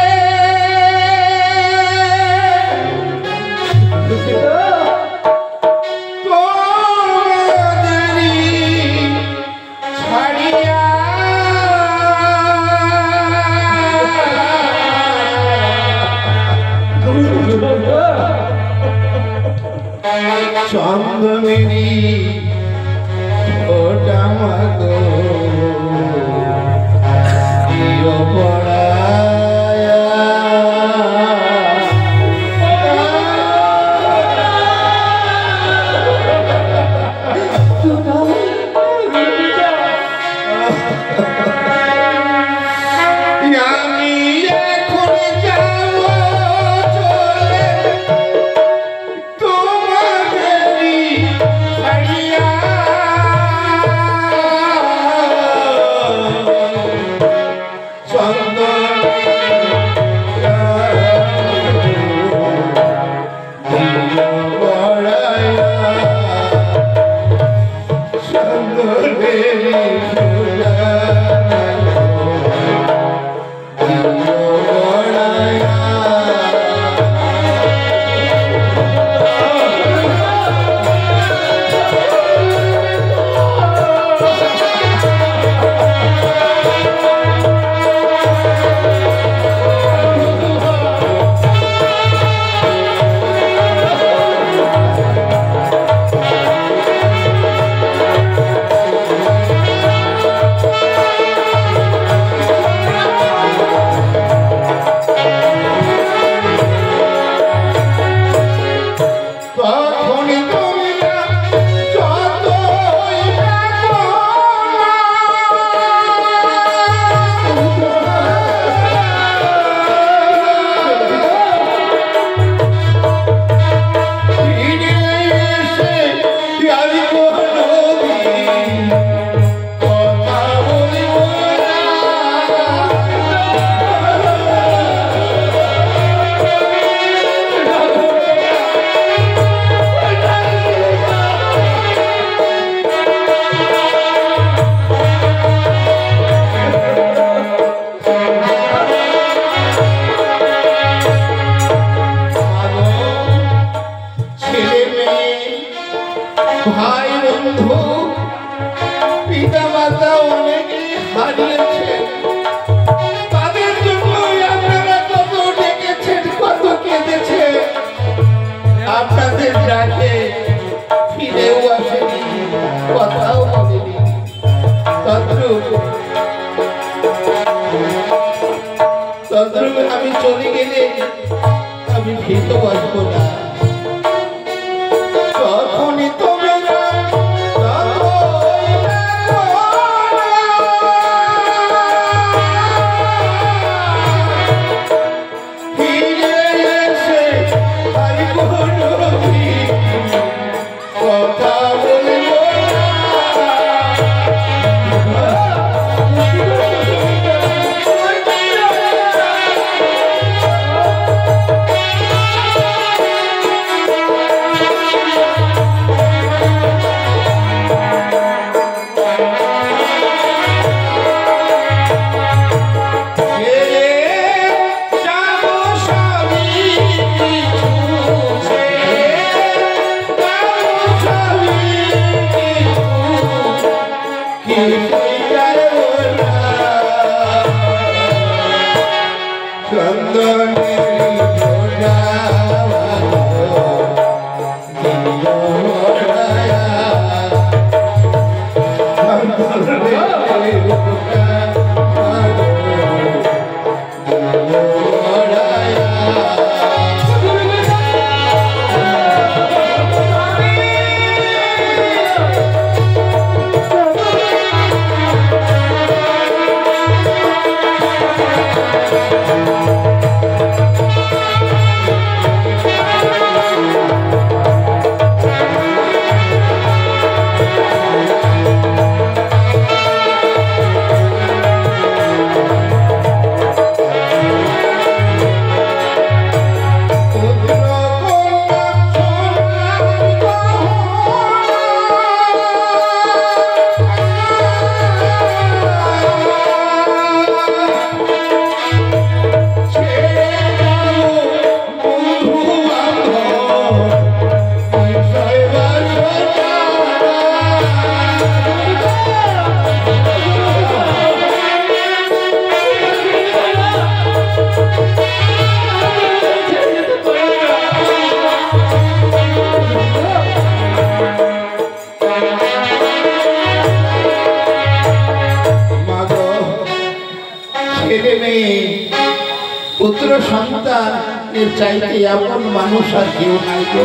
তোমাদেরই ছাড়িয়া চন্দনেরি ওটা মাগো প্রিয় পড়ায়া আমি এখন যাব চলে, তোমাদেরই ছাড়িয়া হারিয়েছে, তাদের জন্যই আপনারা কত ডেকেছেন, কত কেঁদেছে, আপনাদের ডাকে ফিরেও আসেনি, কথাও বলেনি। তদ্রুপ আমি চলে গেলে আমি ভীত বাঁচব না। তখনই তোমরা ফিরে এসে কথা বলবো না। পুত্র সন্তানের চাইতে এমন মানুষ আর কেউ নাই গো।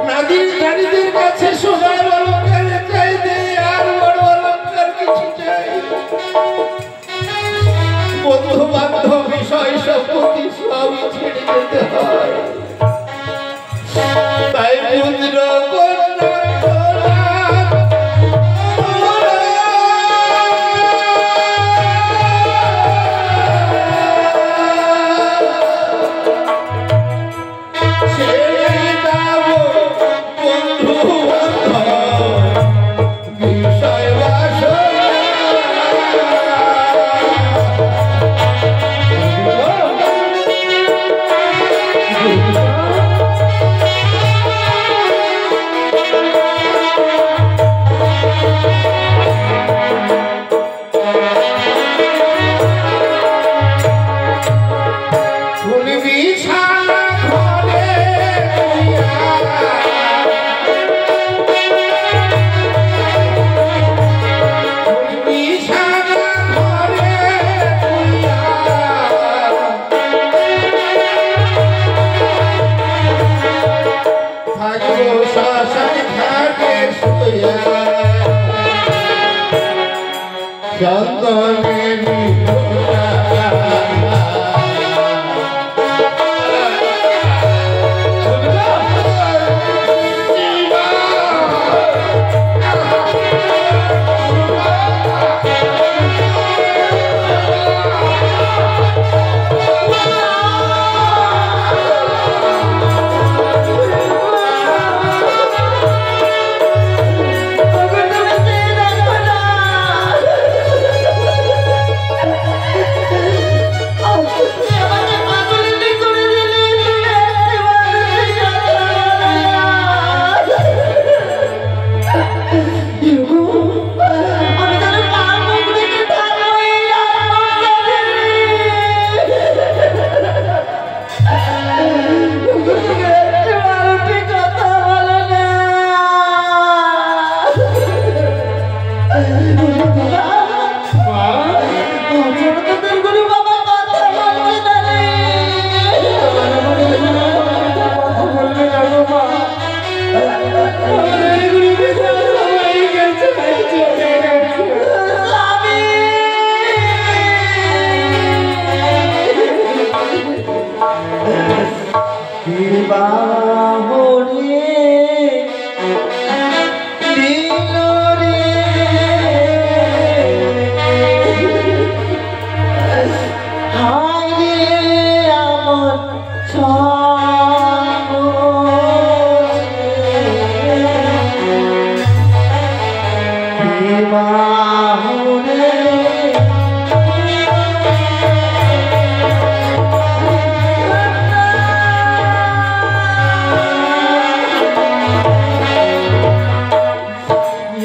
নারীর নারীদের কাছে সোনার অলঙ্কারের চাইতে আর বড় অলঙ্কার কিছু চাই। বন্ধু বান্ধব বিষয় সম্পত্তি সব ছেড়ে যেতে হয়। তাই পুত্র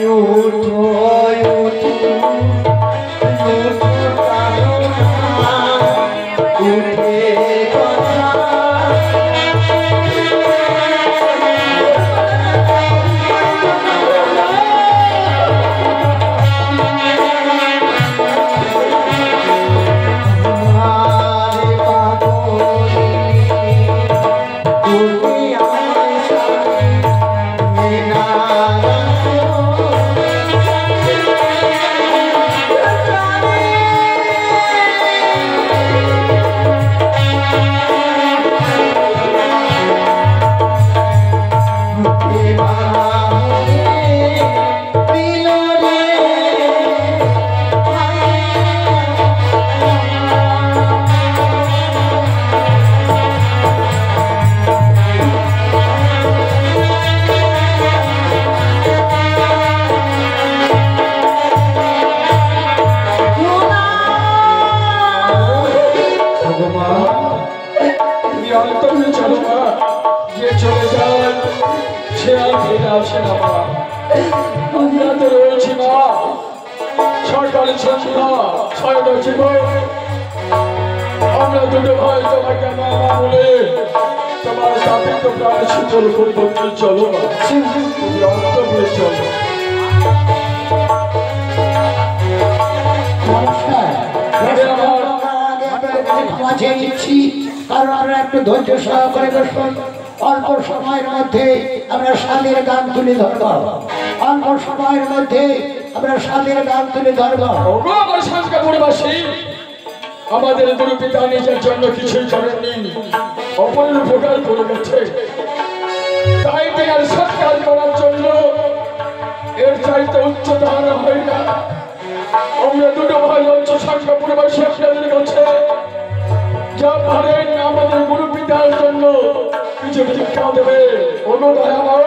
You সন্ধ্যা ছয়টা জীবন আমরা দুটো ভাই তোমাকে মামা বলে তোমার স্থাপিত প্রাণ শীতল করবো। চলো তুমি অন্ত বলে চলো। ক্ষমা চেয়ে নিচ্ছি, কারণ আমরা একটু ধৈর্য সহকারে বসুন। অল্প সময়ের মধ্যে আমরা স্বাদের গান তুলে ধরব। অল্প সময়ের মধ্যে আমরা স্বাদের গান তুলে ধরব। আমার সংস্কারবাসী আমাদের গুরু পিতা নিজের জন্য কিছুই করেননি, অপরের উপকার করে গেছে। তাই তেনার সৎকার করার জন্য এর চাইতে উচ্চতর হয় না। আমরা দুটো ভাই উচ্চ সংখ্যাপুরবাসী আপনাদের কাছে যা পারেন আমাদের গুরু পিতার জন্য কিছু শিক্ষা দেবে। অনুদয় আমার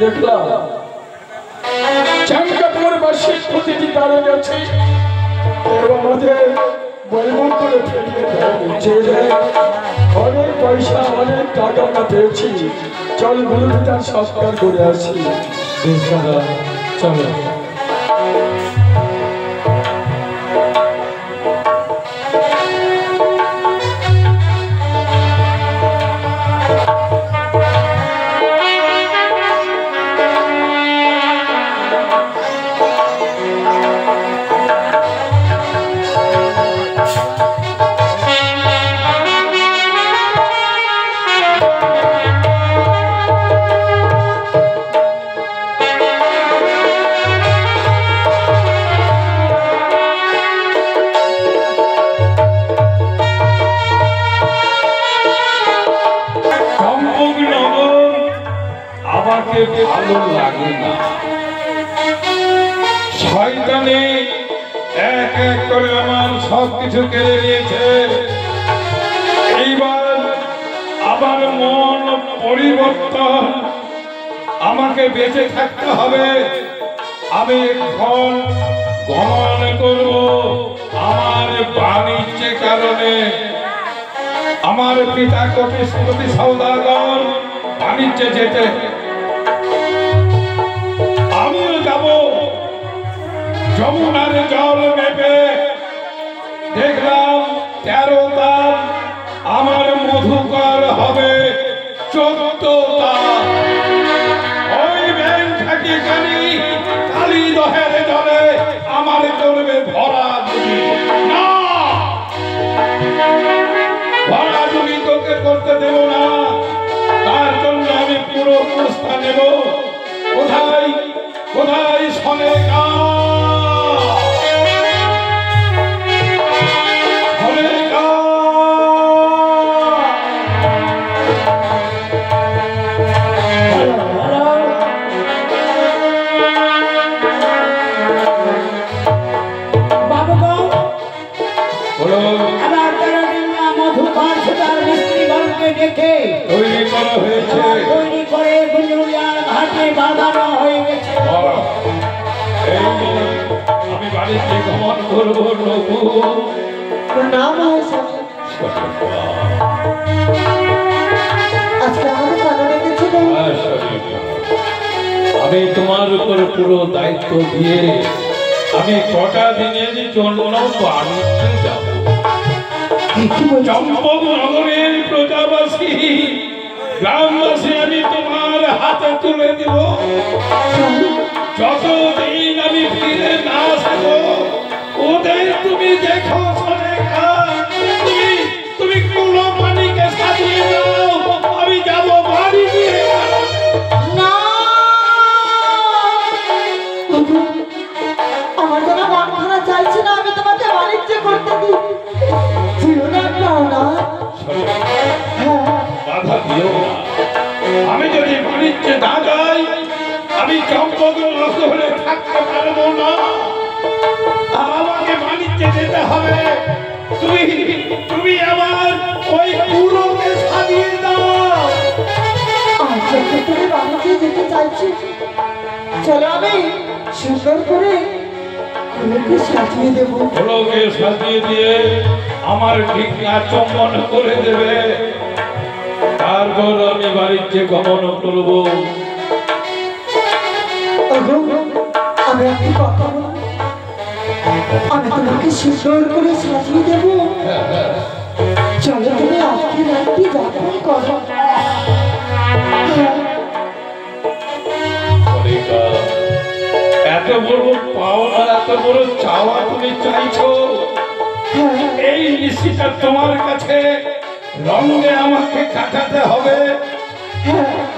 দেখলাম চাঙ্গাপুরবাসীর প্রতিটি তারে গেছে এবং আমাদের বলবন করে ফেলিয়ে দেয়। অনেক পয়সা অনেক টাকা আমরা পেয়েছি, চল গুরু পিতার সংস্কার করে আসি। চলো ভালো লাগে না। শয়তানি এক এক করে আমার সবকিছু কেড়ে নিয়েছে। এইবার আবার মন পরিবর্তন, আমাকে বেঁচে থাকতে হবে। আমি এখন গমন করব আমার বাণিজ্যের কারণে। আমার পিতা কোটিপতি সওদাগর বাণিজ্যে যেতে, আমিও যাব। যমুনার জল মেপে দেখলাম 13 তাল, আমার মধুকর হবে 14 তাল। ওই ব্যাং থাকি কানি কালী দহের জলে আমার চলবে ভরা ডুবি। না, ভরা ডুবি তোকে করতে দেব না। তার জন্য আমি পুরো প্রস্তাব নেব। কোথায় কোথায় শোনে গা তৈরি করে গুঞ্জুরিয়ার ঘাটে বাঁধানো হয়ে গেছে। আমি বাড়িতে গমন করবো। নাম আজকে আমাদের কারণে কিছু আমি তোমার উপর পুরো দায়িত্ব দিয়ে আমি কটা দিনের জন্য বাড়িতে যাব। চম্পকনগরের প্রজাবাসী গ্রামবাসী আমি তোমার হাতে তুলে দেব। যতদিন আমি ফিরে না আসবো ওদের তুমি দেখো তুমি কুলো পানিকে সাজিয়ে দাও, আমি যাব বাড়ি দিয়ে। না আমার যেন মন খারাপ চাইছে না, আমি তোমাকে বাণিজ্য করতে দিই। ছিল না না বাধা দিও না। আমি যদি বাণিজ্যে না যাই আমি চম্পকনগরে থাকতে পারবো না। আমাকে বাণিজ্যে যেতে হবে। তুমি আমার ওই কুলোকে সাজিয়ে দাও। তুমি বাণিজ্যে যেতে চাইছি, চলো আমি সুন্দর করে কুলোকে সাজিয়ে দেবো। কুলোকে সাজিয়ে দিয়ে আমার ঠিক আচমন করে দেবে, তারপর আমি বাণিজ্যে গমন করবো। আমি একটি কথা বলবো, আমি তোমাকে সুন্দর করে সাজিয়ে দেবো। চলো তুমি আজকে রাত্রি যাপন করো। এত বড় পাওনা, এত বড় চাওয়া তুমি চাইছো, এই নিশিটা তোমার কাছে রঙে আমাকে কাটাতে হবে,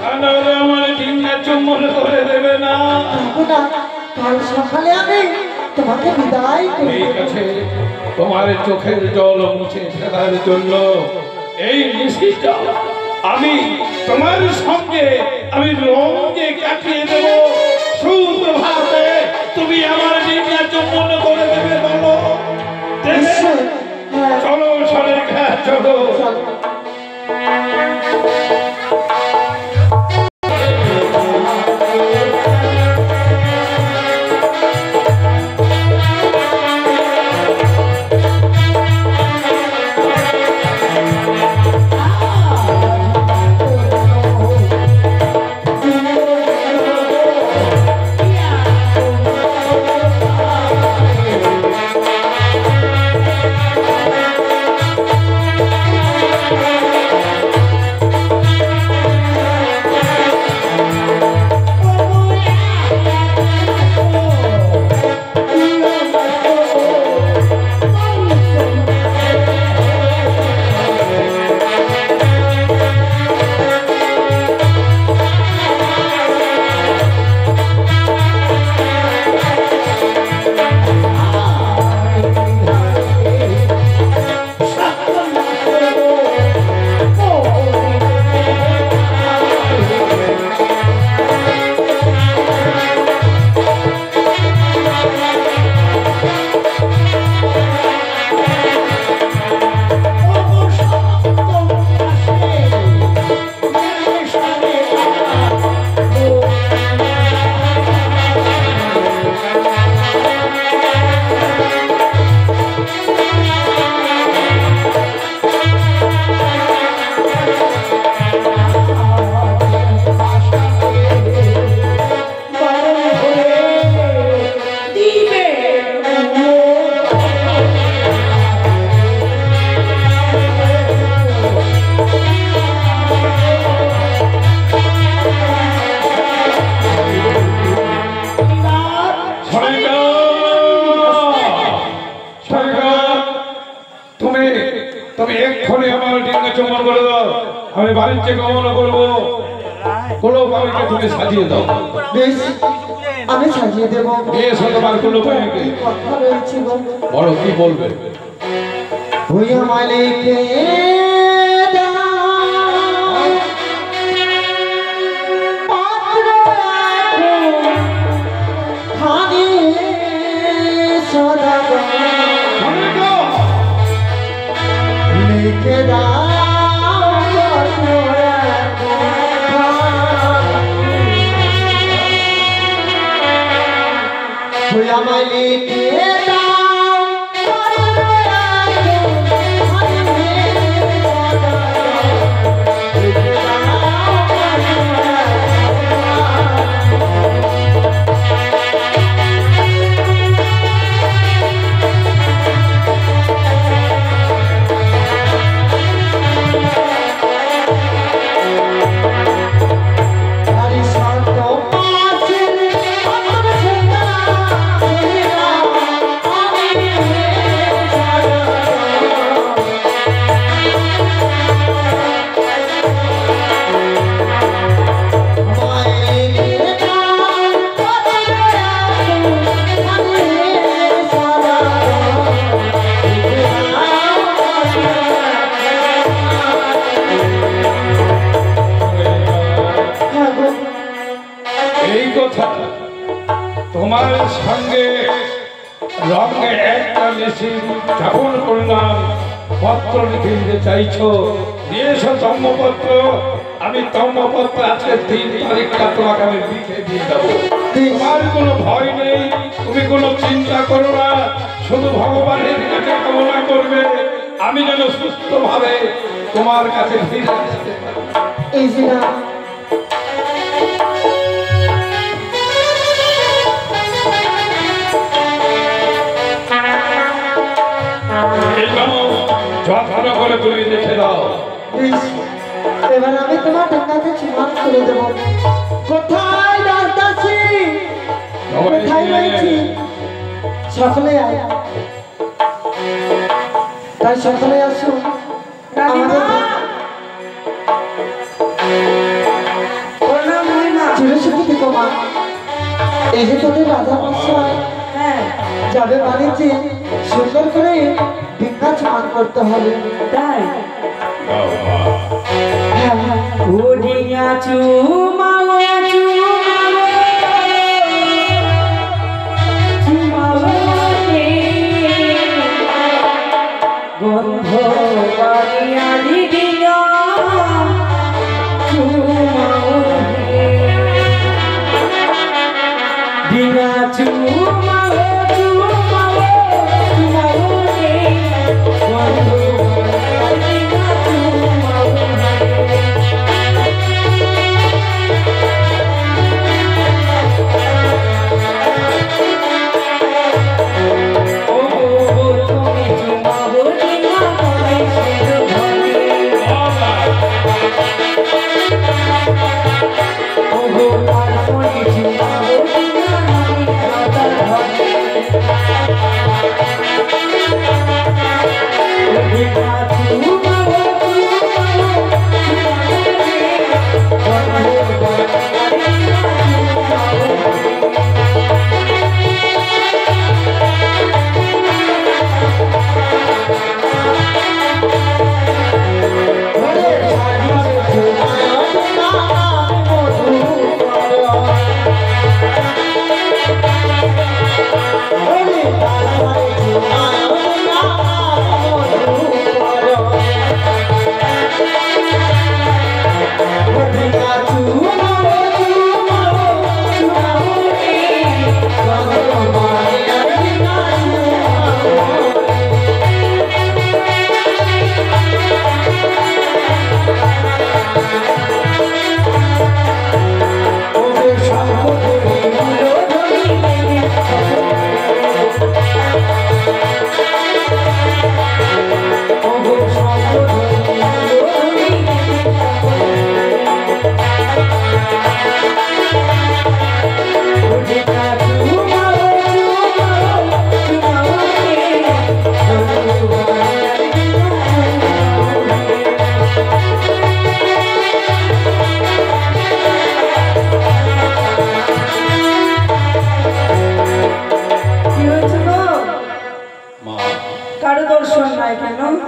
তাহলে আমার ডিঙ্গা চুম্বন করে দেবে না। কাল সকালে আমি তোমাকে বিদায় করি। ঠিক আছে, তোমার চোখের জল মুছে ফেলার জন্য এই নিশিটা আমি তোমার সঙ্গে আমি রঙে কাটিয়ে দেব। সুপ্রভাতে তুমি আমার ডিঙ্গা চুম্বন করে দেবে। বলো চলো সরে খা, চলো। তুমি এক্ষুনি আমার ডিঙ্গা চুম্বন করে দাও, আমি বাণিজ্যে গমন করবো। কোনো বাড়িকে তুমি সাজিয়ে দাও। বেশ, আমি সাজিয়ে দেবো। বেশ, তোমার কোনো বাড়িকে কথা রয়েছে গো। বলো কি বলবে? ভুইয়া মালিকে লিখে ভুইয়া মালিকে সঙ্গে রঙের একটা মেশিন স্থাপন করলাম। পত্র লিখে দিতে চাইছো, দিয়েছো তম্মপত্র। আমি তম্মপত্র আজকে 3 তারিখটা তোমাকে আমি লিখে দিয়ে দেবো। তোমার কোনো ভয় নেই, তুমি কোনো চিন্তা করো না, শুধু ভগবানের কাছে কামনা করবে আমি যেন সুস্থভাবে তোমার কাছে ফিরে আসতে পারি। এই যে না এই নাও, যত্ন করে তুমি দেখে দাও। বেশ, এবার আমি তোমার টাকাকে সমান করে দেব। কোথায় দাসদাসী, কোথায় রয়েছি? সকলে আয়, তাই সকলে আসো। চিরসুখী থেকো মা। এই যে তোদের রাজা মশাই যাবে বাড়িতে, সুন্দর করে ভিক্ষা স্নান করতে হবে। তাই হ্যাঁ হ্যাঁ। ওডিয়া চুমাও চুমাওতে গন্ধ বাড়িয়া দিদিয়া চুমাওতে দিনা চুমাও চুমাও চুমাওতে গন্ধ বাড়িয়া দিদিয়া চুমাওতে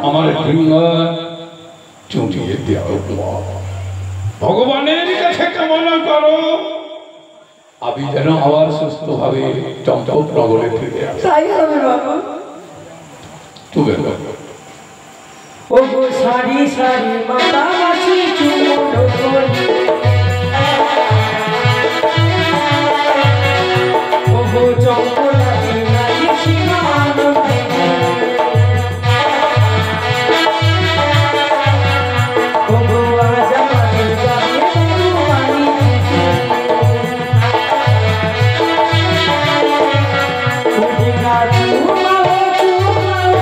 আমার চুটিয়ে দেওয়া ভগবানের কাছে কামনা করো আমি যেন আবার সুস্থ ভাবে চম্পকনগরে ফিরে আসি। তাই হবে বাবা। তুমি ও গো সারি সারি মাতা বাসি চুমনো করি ও গো চম্পলা দিনালি সীমানো ও গো আজা মানের গায়ে বড়ুয়ানি ও দিনা চুমাও চুমাও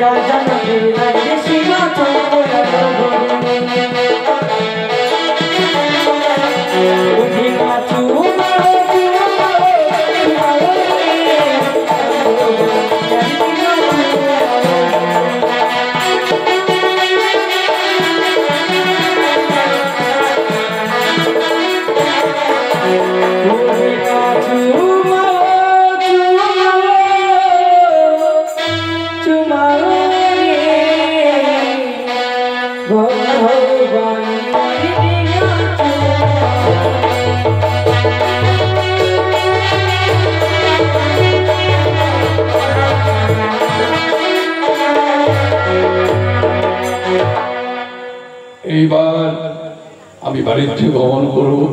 রাজা নদীর রাজে সীমা চম্পলার ঘরে অধিকা চুমা এইবার আমি বাড়িতে গমন করবো।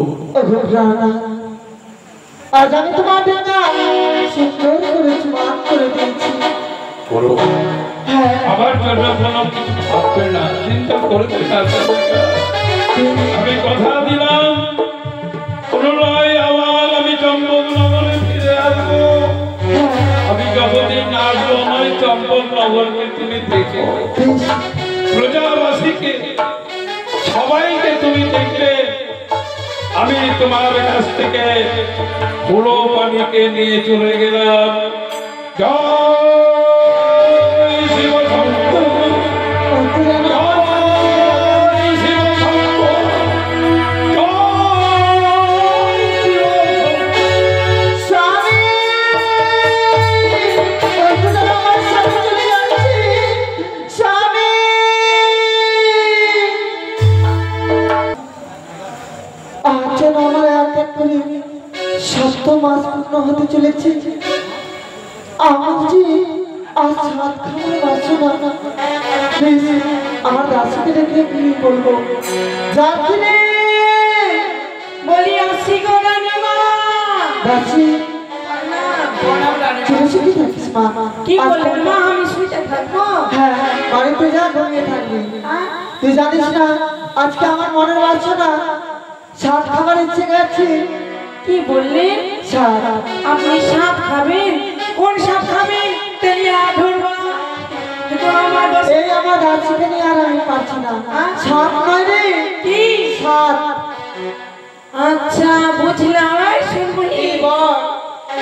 আজ আমি তোমাদের না সুন্দর করে চুমাত করে দিয়েছি। করো হ্যাঁ আমার জন্য কোনো কিছু ভাববে না, চিন্তা করবে না। আমি কথা দিলাম পুনরায় আবার আমি চম্পকনগরে ফিরে আসবো। আমি যতদিন আসবো নয় চম্পকনগরকে তুমি দেখে প্রজাবাসীকে সবাইকে তুমি দেখবে। আমি তোমার কাছ থেকে পুরো পানিকে নিয়ে চলে গেলাম। জয় শিব শম্ভু, জয় শিব শম্ভু, জয় শিব শম্ভু। স্বামী আমার স্বামী চলে যাচ্ছি। স্বামী আজ যেন আমার এক করে 7 মাস পূর্ণ হতে চলেছে। আমার যে আজ 7 খাবার বাসনা প্লিজ আমার দাসীকে রেখে কি বলবো। যাচ্ছি রে বলি আসি গো রানীমা। দাসী চলে কি থাকিস মা? কি বললেন মা? আমি শুইতে থাকবো? হ্যাঁ বাড়িতে যা ঘুমিয়ে থাকবি। তুই জানিস না আজকে আমার মনের বাসনা 7 খাবার ইচ্ছে গেছে। কি বললেন? 7 আপনি সাপ খাবেন? কোন সাপ খাবেন? তেলিয়া ধরবা তো আমার বস। এই আমার দাসীকে নিয়ে আর আমি পারছি না। 7 নয় রে কি 7। আচ্ছা বুঝলাম। এই শুনবি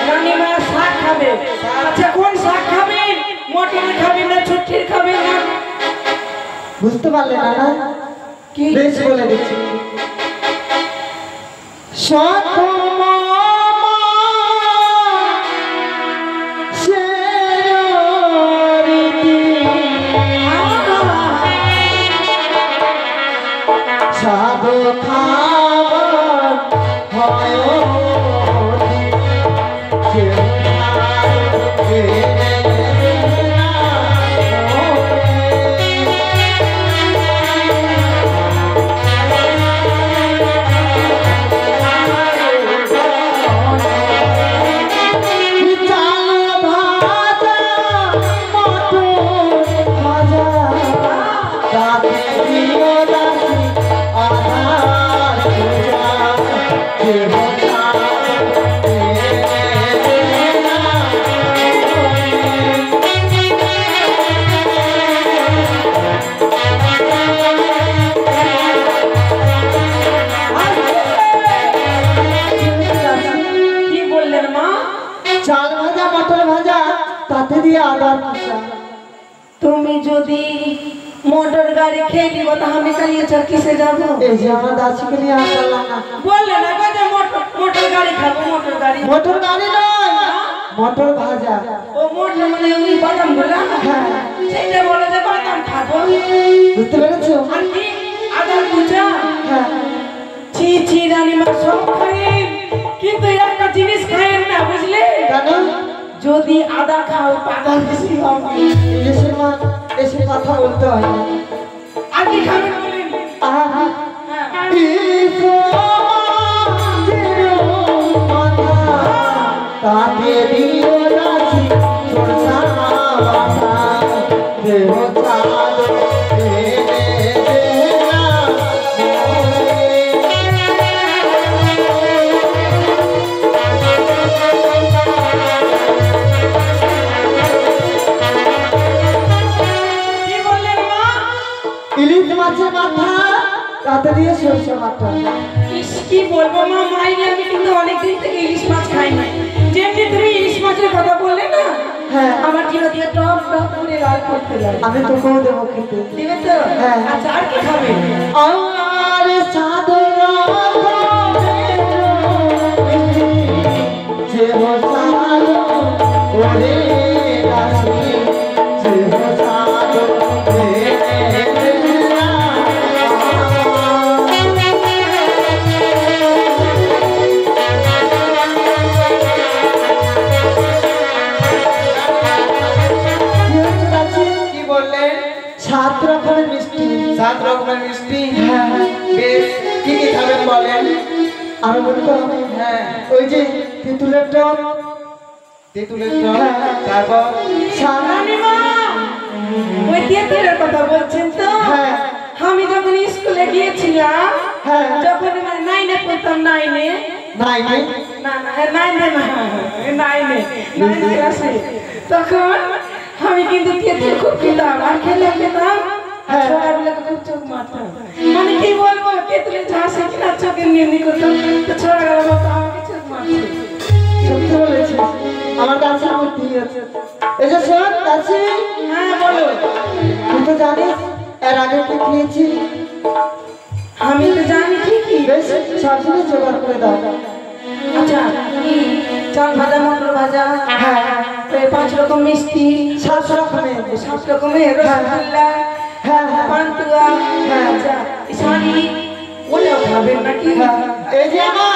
রানীমা শাক খাবে। আচ্ছা কোন শাক খাবেন? মটর খাবেন না ছুটির খাবেন না? বুঝতে পারলে না না? কি বেশ বলে দিচ্ছি। শত মামা শেরীতি সব খাবার হয় কি বললেন মা? চাল ভাজা মটর ভাজা তাতে দিয়ে আদার কুচা। তুমি যদি মোটর গাড়ি খেয়ে নিব তা আমি কালিয়ে চল কিসে যাবো? এই যে আমার দাসীকে নিয়ে আসলাম না। বললে না গো যে মোটর গাড়ি খাবো। মোটর গাড়ি মটর গাড়ি নয় মটর ভাজা। ও মোটর মানে ওই বাদাম গুলা? হ্যাঁ সেইটা বলে যে বাদাম খাবো। বুঝতে পেরেছো? আর কি আদার কুচা? হ্যাঁ ছি ছি রানীমা সব খাই কিন্তু একটা জিনিস খাইেন না বুঝলে? কেন? যদি আদা খাও বাদাম বেশি হবে। ইলিশের মা এসে কথা বলতে হয় না। আর কি খাবেন বলেন? আহা হ্যাঁ। ইসো জিরো মাথা তাতে দিও নাচি সরসা মাথা দেহ চাঁদ মাছের মাথা তাতে দিয়ে সরষে বাটা। ইস, কি বলবো মা, মাইনে আমি কিন্তু অনেকদিন থেকে ইলিশ মাছ খাই না। যেমনি তুমি ইলিশ মাছের কথা বললে না, হ্যাঁ আমার জিভে দিয়ে টপ টপ করে লাল করতে লাগে। আমি তোকেও দেবো খেতে। দেবে তো? হ্যাঁ। আচ্ছা, আর কি খাবে? আর সাদর যে হোসালো ওরে রাশি যে হোসালো কি বললেন? 7 রকমের মিষ্টি। 7 রকমের মিষ্টি। হ্যাঁ বেশ, কি কি খাবেন বলেন? আর বলতে হবে হ্যাঁ, ওই যে তেঁতুলের টক, তেঁতুলের টক, তারপর রানীমা, ওই তেঁতুলের কথা বলছেন তো? হ্যাঁ আমি যখন স্কুলে গিয়েছিলাম, হ্যাঁ যখন মানে নাইনে পড়তাম, নাইনে নাই নাই না না নাইনে না নাইনে নাইনে ক্লাসে, তখন আমি কিন্তু তেঁতুল খুব খেতাম, আর খেলে খেতাম হ্যাঁ। ছোটবেলাকে খুব চোখ মারতাম। মানে কি বলবো, তেঁতুলের ঝাঁসে কিনা চোখে নিয়ে করতাম, তো ছোটবেলার মতো আমাকে চোখ মারছে। সত্যি বলেছে, আমার কাছে বুদ্ধি আছে। এই যে শোন কাছে, হ্যাঁ বলো। তুই তো জানিস এর আগে কি খেয়েছি। আমি তো জানি ঠিকই। বেশ সব জিনিস জোগাড় করে দাও। আচ্ছা, কি চাল ভাজা, মটর ভাজা, হ্যাঁ 5 রকম মিষ্টি, 7 রকমের। 7 রকমের রসগোল্লা, হ্যাঁ হ্যাঁ পান্তুয়া, হ্যাঁ। আচ্ছা শাড়ি, ওটাও খাবেন নাকি? হ্যাঁ। এই যে আমার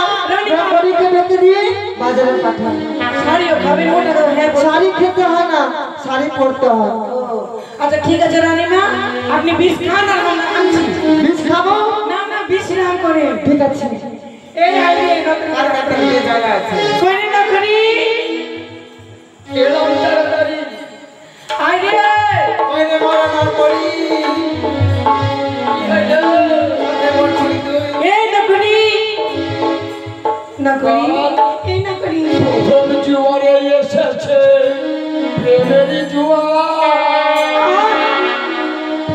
রানীকে ডেকে দিয়ে বাজারে পাঠান। শাড়িও খাবেন? ওটা তো হ্যাঁ বলুন। শাড়ি খেতে হয় না, শাড়ি পরতে হয়। ও, আচ্ছা ঠিক আছে রানীমা, আপনি বিষ খান আর আমরা আনছি। বীজ খাবো? না না, বিশ্রাম করেন। ঠিক আছে। এই আইলে নতুন আর কাছে নিয়ে জায়গা আছে। করি না করি এরকম তাড়াতাড়ি আইলে ওইনে মরণ করি। এই না করি না করি এই না করি। প্রথম জুয়ারে এসেছে প্রেমের জুয়ার,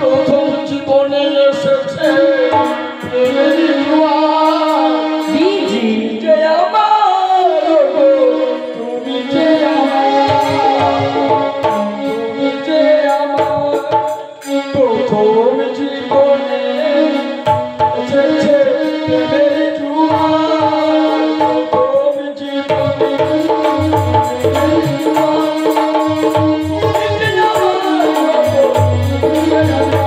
প্রথম জীবনে এসেছে প্রেমের জুয়ার। বিজি যে আমার গো, তুমি যে আমার, তুমি যে আমার, প্রথম জীবনে এসেছে প্রেমের জুয়ার, প্রথম জীবনে প্রেমের জুয়ার। তুমি যে আমার গো, তুমি যে আমার।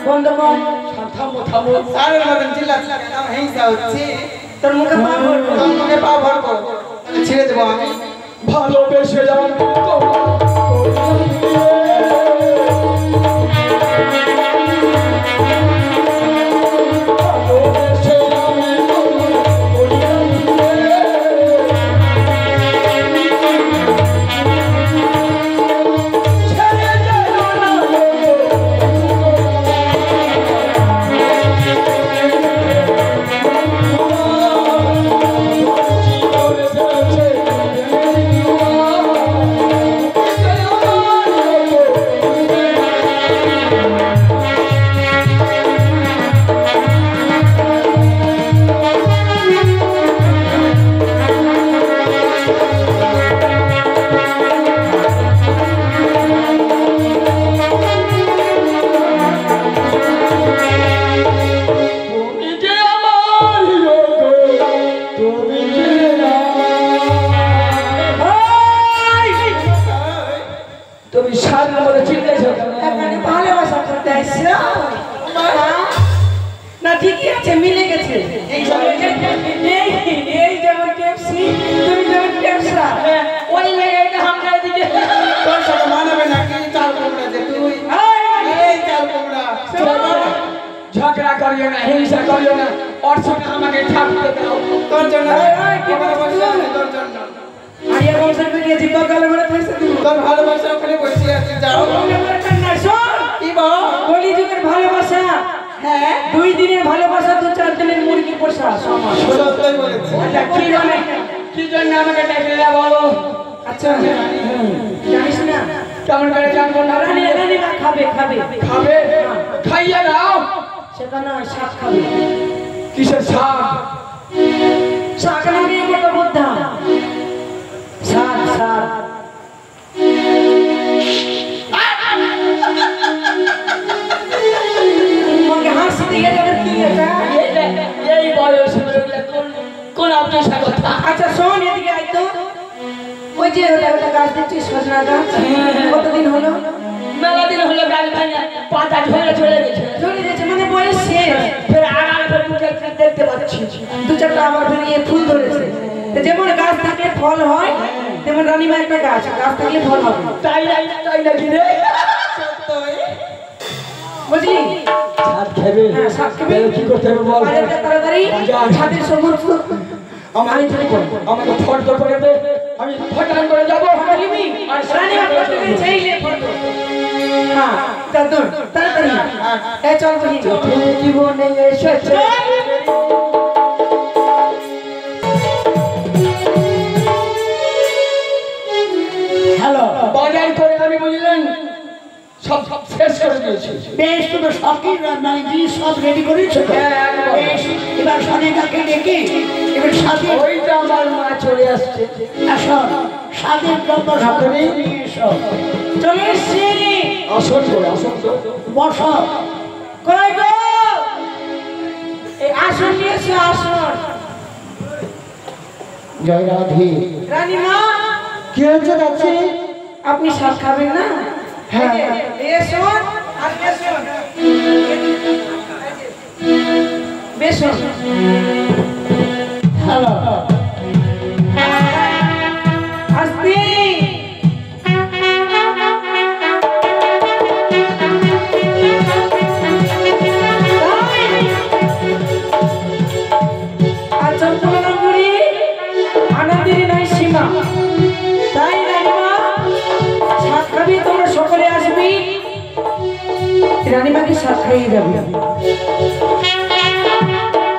বন্ধ কর। থামো থামো, আরে মদন চিল্লাচ্ছিস কেন? হিংসা হচ্ছে। তোর মুখে পা ভরবো। তোর মুখে পা ভরবো, ছেড়ে দেবো আমি। ভালোবেসে আমি এই যেমন কেপসি তুমি যেমন কেপসা ওই লাগে আমরা এদিকে তোর সাথে মানাবে না কি চাল কুমড়া যে তুই এই চাল কুমড়া ঝগড়া করিও না হিংসা করিও না ওর সঙ্গে আমাকে থাকতে দাও তোর জন্য কি ভালোবাসা তোর জন্য আরিয়া বংশের বেরিয়ে জিব্বা গালে বলে পয়সা দিব তোর ভালোবাসা ওখানে বসে আছে যাও কি বলি যুগের ভালোবাসা হ্যাঁ 2 দিনের ভালোবাসা তো 4 দিনের মুরগি পোষা সমান সত্যই বলেছে কি মানে কি জন্য আমাকে ডেকে বলো আচ্ছা জানিস না কেমন করে জানবো না রানী রানী মা খাবে খাবে খাবে খাইয়া নাও সেটা না শাক খাবে কিসের শাক শাক না নিয়ে মোটা বুদ্ধা শাক শাক তোমাকে হাসি দিয়ে যাবে কি এটা এই বয়স কোন আপনার কথা আচ্ছা শোন এদিকে আয় তো ওই যে ওটা গাছ দেখছিস সজনা গাছ কতদিন হলো মেলা দিন হলো গাছ ভাঙা পাতা ঝরে চলে গেছে চলে গেছে মানে বয়স শেষ ফের আগামী দেখতে পাচ্ছি 2-4টা আবার বেরিয়ে ফুল ধরেছে তো যেমন গাছ থাকলে ফল হয় তেমন রানীমা একটা গাছ গাছ থাকলে ফল হবে তাই নাকি রে বুঝলি ছাদ খাবে হ্যাঁ, শাক খাবে। কি করতে হবে বল বাজারটা তাড়াতাড়ি ছাদের সমস্ত আমি চলে করবো আমাকে ফর্দ করে দে আমি ফটান করে যাবো বলিবি আর রানীমা প্রত্যেকে চাইলে ফটো হ্যাঁ তাড়াতাড়ি এই চল বলি জীবনে এসেছে হ্যালো বাজার করে আমি বুঝলেন সব শেষ করে দিয়েছি বেশ তুমি সব কি মানে জিনিস সব রেডি করেছো তো? বেশ, এবার সনেকাকে ডেকে এবার সাথে ওইটা আমার মা চলে আসছে আসন স্বাদের দ্রব্য সব নিয়ে এসো চলে এসছি আসন করে আসন তো বসো কই গো এই আসন নিয়ে এসো আসন জয় রাধে রানীমা কি হয়েছে যাচ্ছে আপনি শাক খাবেন না হ্যাঁ। বেসন আর বেসন বেসন হ্যালো আসতে আচ্ছা চন্দ্রনগরী আনন্দের নাই সীমা তাই রানীমা শাক খাবি তোমরা সকলে আসবি রানীমাকে শাক খাইয়ে যাবে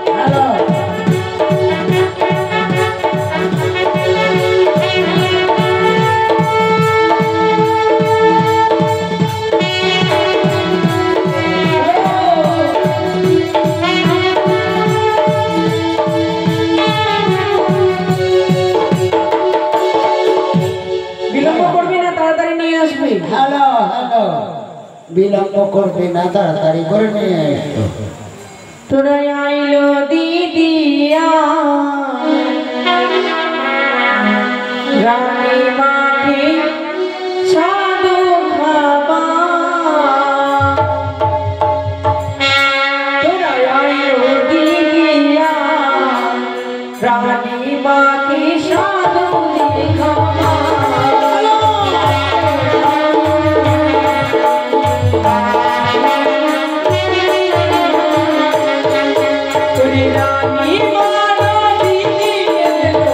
হ্যালো বিলম্ব করবি না তাড়াতাড়ি নিয়ে আসবি হ্যালো হ্যালো বিলম্ব করবে না তাড়াতাড়ি করে নিয়ে এসো তোরা আইলো দিদিয়া রানী মাকে সাধু খাবা তোরা আইলো দিদিয়া রানী মাকে সাধু খাবা রানী মারা দিদি এলো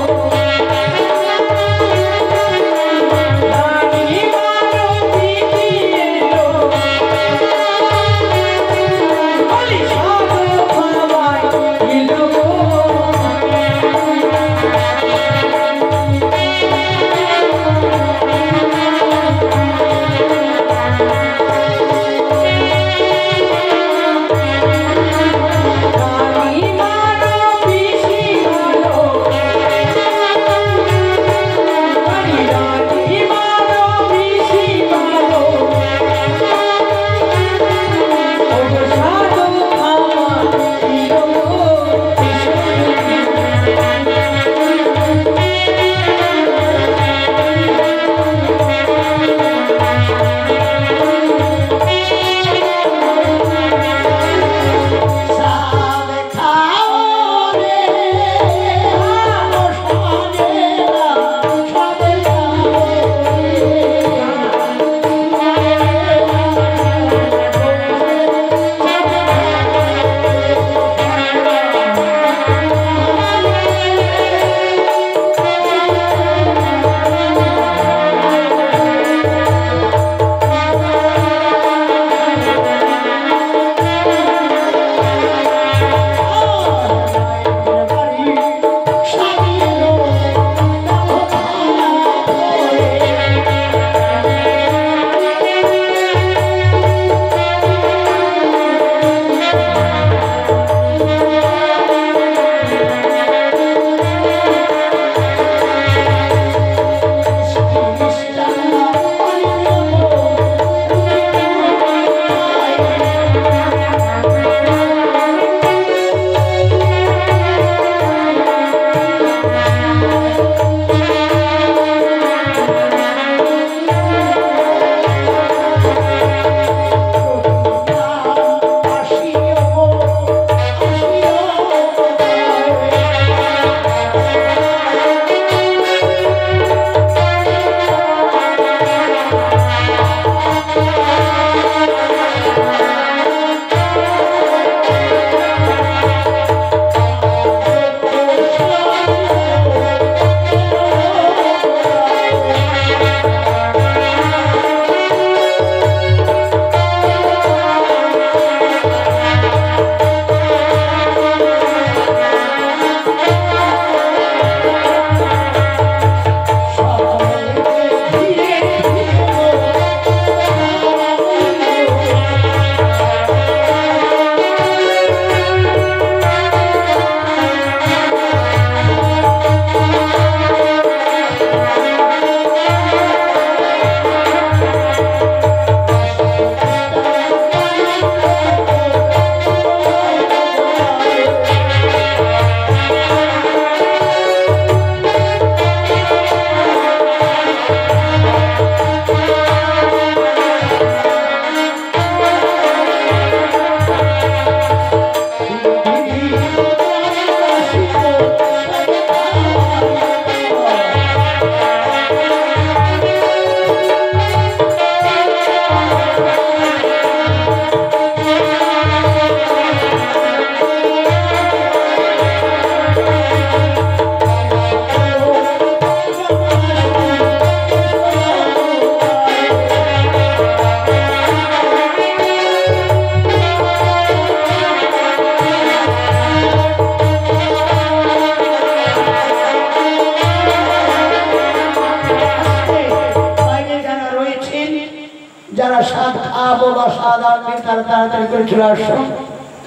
সাপ বা সাধারণ তাড়াতাড়ি করে চলে আসো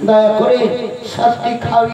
দয়া করে শাস্তি খাওয়াই